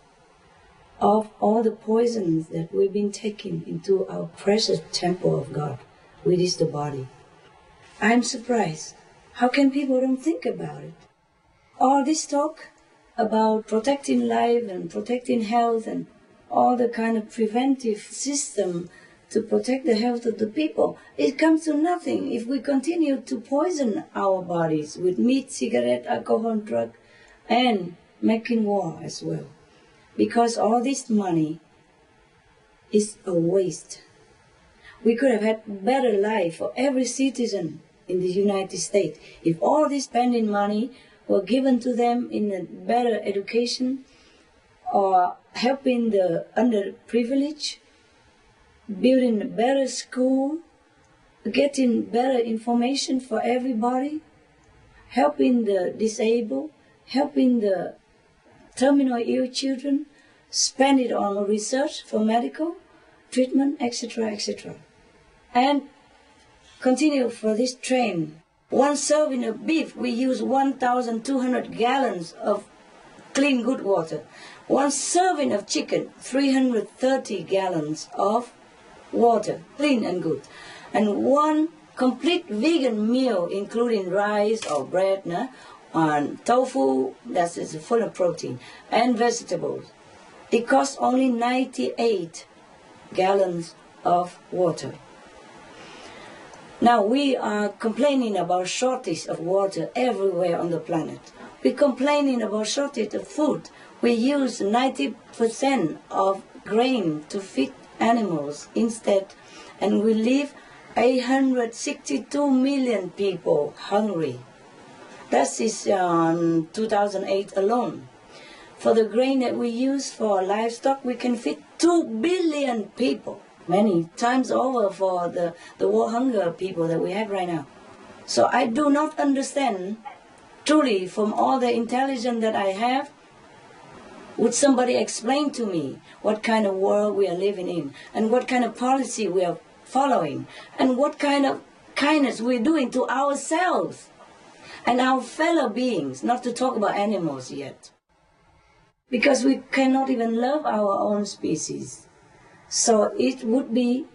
of all the poisons that we've been taking into our precious temple of God, which is the body. I'm surprised. How can people don't think about it? All this talk about protecting life and protecting health and all the kind of preventive system to protect the health of the people, it comes to nothing if we continue to poison our bodies with meat, cigarette, alcohol, drug, and making war as well. Because all this money is a waste. We could have had better life for every citizen in the United States if all this spending money were given to them in a better education or helping the underprivileged, building a better school, getting better information for everybody, helping the disabled, helping the terminal ill children, spend it on research for medical treatment, etc., etc. And continue for this trend. One serving of beef, we use 1,200 gallons of clean, good water. One serving of chicken, 330 gallons of water, clean and good. And one complete vegan meal, including rice or bread, and tofu, that is full of protein, and vegetables. It costs only 98 gallons of water. Now we are complaining about shortage of water everywhere on the planet. We're complaining about shortage of food. We use 90% of grain to feed animals instead, and we leave 862 million people hungry. That is 2008 alone. For the grain that we use for livestock, we can feed 2 billion people, many times over for the war hunger people that we have right now. So I do not understand, truly, from all the intelligence that I have, would somebody explain to me what kind of world we are living in, and what kind of policy we are following, and what kind of kindness we're doing to ourselves and our fellow beings, not to talk about animals yet. Because we cannot even love our own species. So it would be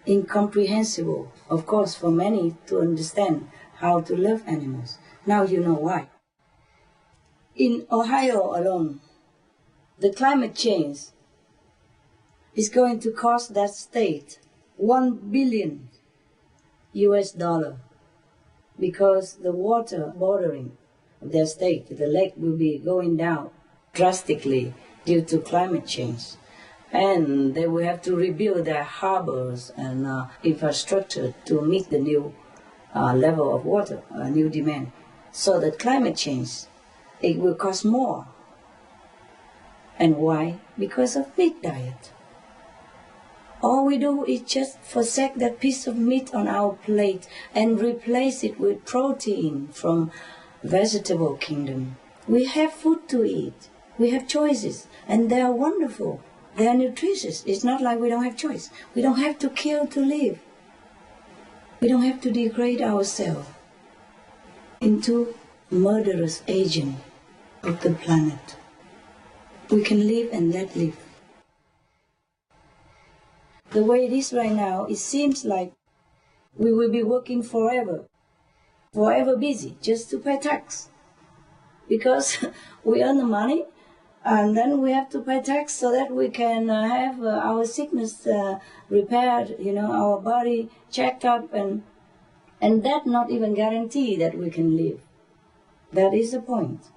incomprehensible, of course, for many to understand how to love animals. Now you know why. In Ohio alone, the climate change is going to cost that state $1 billion because the water bordering of their state, the lake, will be going down drastically due to climate change. And they will have to rebuild their harbors and infrastructure to meet the new level of water, new demand. So the climate change, it will cost more. And why? Because of meat diet. All we do is just forsake that piece of meat on our plate and replace it with protein from vegetable kingdom. We have food to eat. We have choices, and they are wonderful. They are nutritious. It's not like we don't have choice. We don't have to kill to live. We don't have to degrade ourselves into murderous agent of the planet. We can live and let live. The way it is right now, it seems like we will be working forever busy, just to pay tax. Because we earn the money, and then we have to pay tax so that we can have our sickness repaired, our body checked up, and that not even guarantee that we can live. That is the point.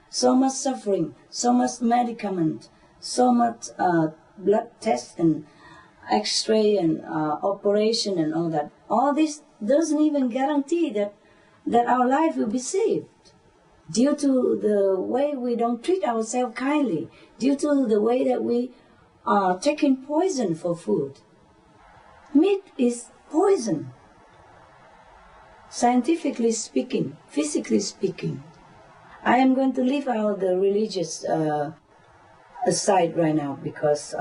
So much suffering, so much medicament, so much blood test and X-ray and operation and all that. All this doesn't even guarantee that our life will be saved. Due to the way we don't treat ourselves kindly, due to the way that we are taking poison for food. Meat is poison. Scientifically speaking, physically speaking. I am going to leave out the religious aside right now because,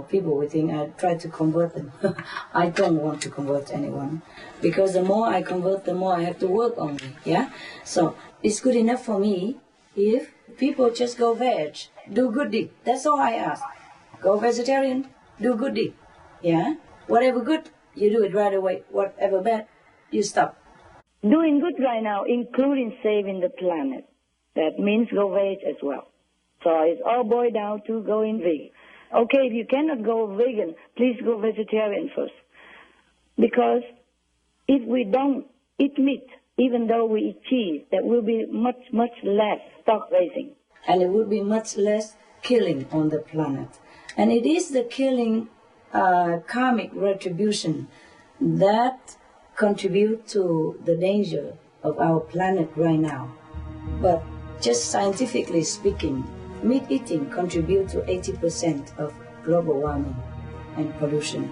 people will think I try to convert them. I don't want to convert anyone because the more I convert, the more I have to work on me, yeah? So it's good enough for me if people just go veg, do good deed. That's all I ask. Go vegetarian, do good deed. Yeah? Whatever good, you do it right away. Whatever bad, you stop. Doing good right now, including saving the planet. That means go veg as well. So it's all boiled down to going vegan. Okay, if you cannot go vegan, please go vegetarian first. Because if we don't eat meat, even though we eat cheese, there will be much, much less stock raising. And it would be much less killing on the planet. And it is the killing karmic retribution that contribute to the danger of our planet right now. But just scientifically speaking, meat eating contributes to 80% of global warming and pollution.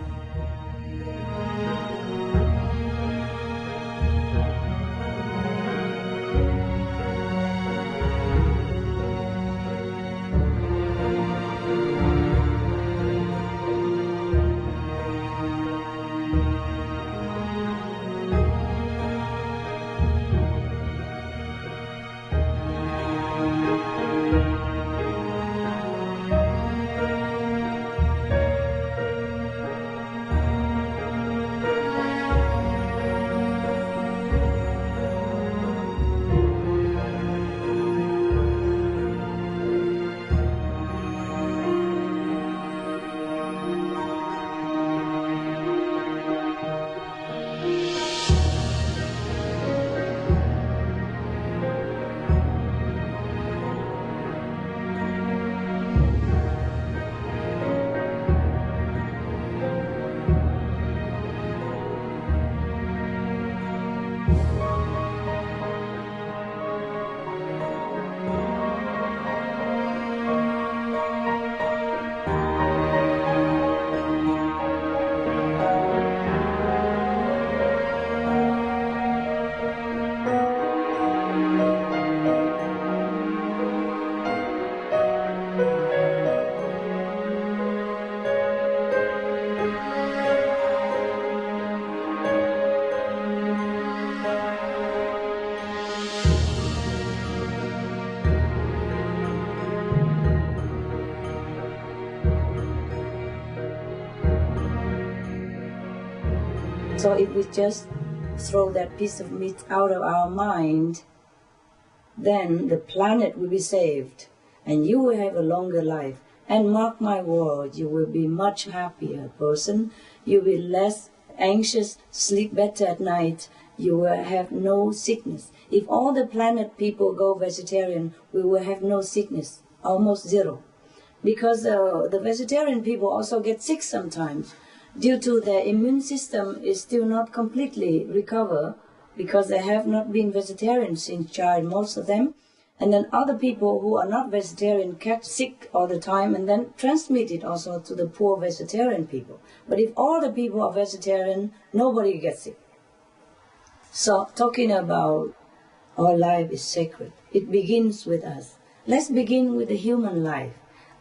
So if we just throw that piece of meat out of our mind, then the planet will be saved and you will have a longer life. And mark my word, you will be much happier person. You will be less anxious, sleep better at night. You will have no sickness. If all the planet people go vegetarian, we will have no sickness, almost zero. Because the vegetarian people also get sick sometimes due to their immune system is still not completely recovered because they have not been vegetarian since child, most of them. And then other people who are not vegetarian get sick all the time and then transmit it also to the poor vegetarian people. But if all the people are vegetarian, nobody gets sick. So talking about our life is sacred. It begins with us. Let's begin with the human life.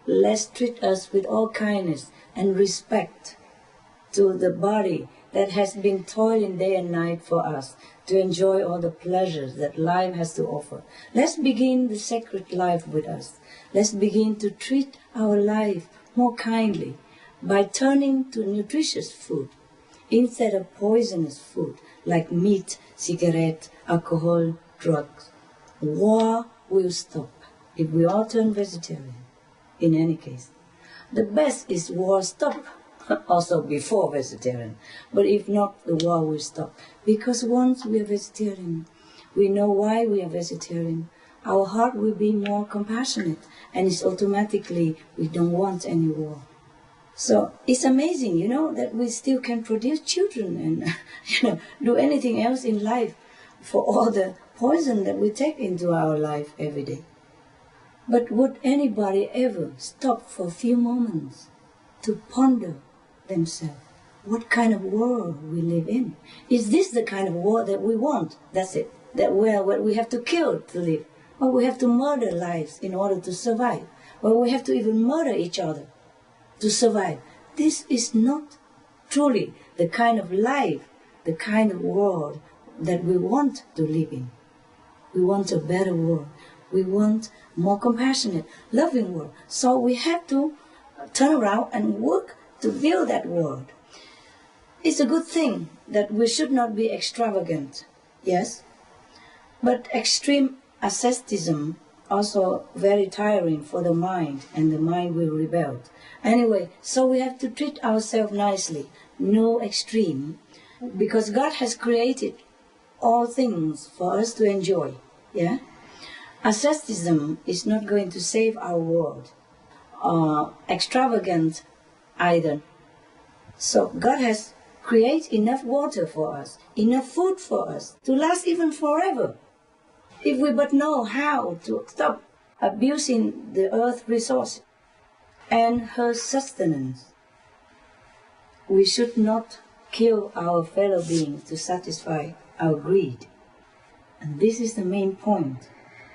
Let's treat us with all kindness and respect to the body that has been toiling day and night for us to enjoy all the pleasures that life has to offer. Let's begin the sacred life with us. Let's begin to treat our life more kindly by turning to nutritious food instead of poisonous food like meat, cigarette, alcohol, drugs. War will stop if we all turn vegetarian, in any case. The best is war stop, also before vegetarian. But if not, the war will stop. Because once we are vegetarian, we know why we are vegetarian. Our heart will be more compassionate, and it's automatically we don't want any war. So it's amazing, that we still can produce children and, do anything else in life for all the poison that we take into our life every day. But would anybody ever stop for a few moments to ponder themselves what kind of world we live in? Is this the kind of world that we want? That's it. That where we have to kill to live, or we have to murder lives in order to survive, or we have to even murder each other to survive. This is not truly the kind of life, the kind of world that we want to live in. We want a better world. We want more compassionate, loving world. So we have to turn around and work to build that world. It's a good thing that we should not be extravagant, yes, but extreme asceticism also very tiring for the mind, and the mind will rebel. Anyway, so we have to treat ourselves nicely, no extreme, because God has created all things for us to enjoy, yeah? Asceticism is not going to save our world, extravagant either. So God has created enough water for us, enough food for us, to last even forever. If we but know how to stop abusing the earth's resources and her sustenance, we should not kill our fellow beings to satisfy our greed. And this is the main point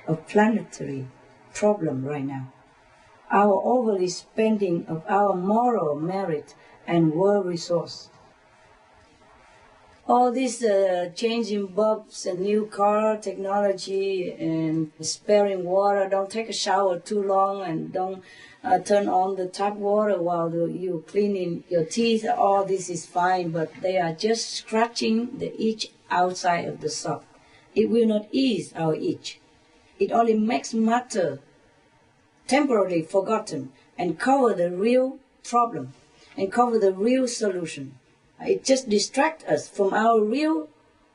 of planetary problem right now. Our overly spending of our moral merit and world resource. All this changing bulbs and new car technology and sparing water, don't take a shower too long and don't turn on the tap water while you're cleaning your teeth. All this is fine, but they are just scratching the itch outside of the sock. It will not ease our itch. It only makes matter temporarily forgotten and cover the real problem and cover the real solution. It just distracts us from our real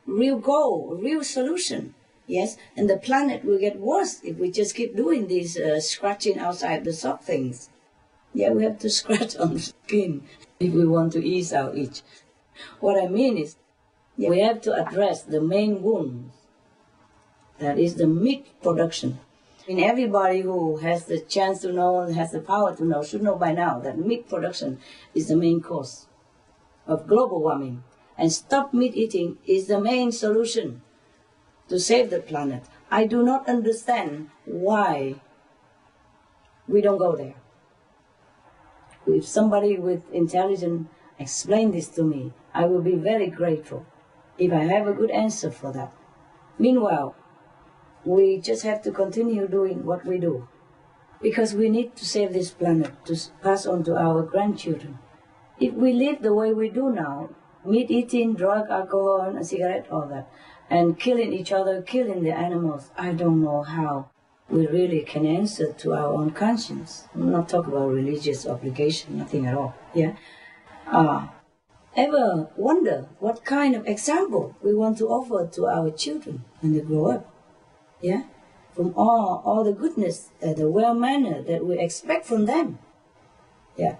goal, real solution. Yes, and the planet will get worse if we just keep doing these scratching outside the sock things. Yeah, we have to scratch on the skin if we want to ease our itch. What I mean is, we have to address the main wound. That is the meat production. And everybody who has the chance to know and has the power to know should know by now that meat production is the main cause of global warming. And stop meat eating is the main solution to save the planet. I do not understand why we don't go there. If somebody with intelligence explain this to me, I will be very grateful if I have a good answer for that. Meanwhile, we just have to continue doing what we do because we need to save this planet to pass on to our grandchildren. If we live the way we do now, meat eating, drug, alcohol, and cigarette, all that, and killing each other, killing the animals, I don't know how we really can answer to our own conscience. I'm not talking about religious obligation, nothing at all. Yeah. Ever wonder what kind of example we want to offer to our children when they grow up? Yeah, from all the goodness, the well-mannered that we expect from them. Yeah.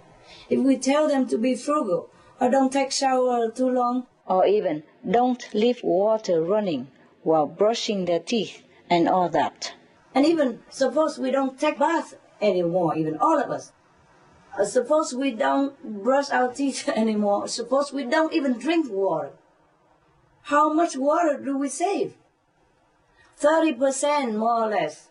If we tell them to be frugal, or don't take shower too long, or even don't leave water running while brushing their teeth and all that. And even suppose we don't take bath anymore, even all of us. Suppose we don't brush our teeth anymore. Suppose we don't even drink water. How much water do we save? 30% more or less.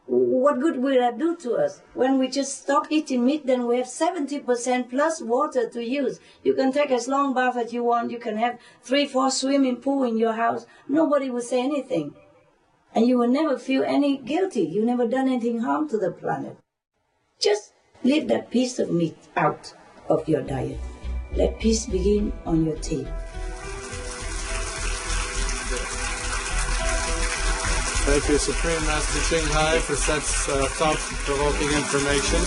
What good will that do to us? When we just stop eating meat, then we have 70% plus water to use. You can take as long bath as you want. You can have 3-4 swimming pool in your house. Nobody will say anything. And you will never feel any guilty. You never done anything harm to the planet. Just leave that piece of meat out of your diet. Let peace begin on your table. Thank you, Supreme Master CHINGHAI, for such thought-provoking information.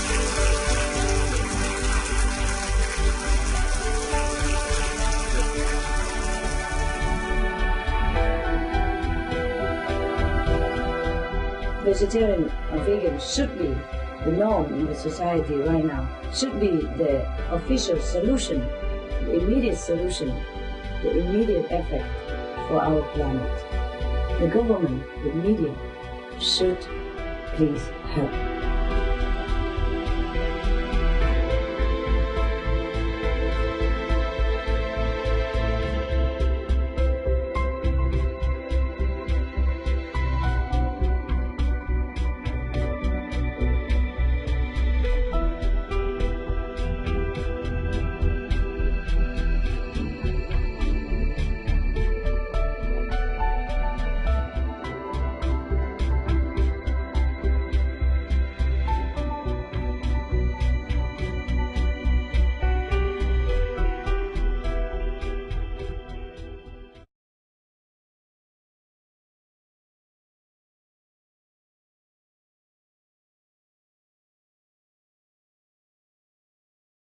Vegetarian or vegan should be the norm in the society right now, should be the official solution, the immediate solution, the immediate effect for our planet. The government, the media, should please help.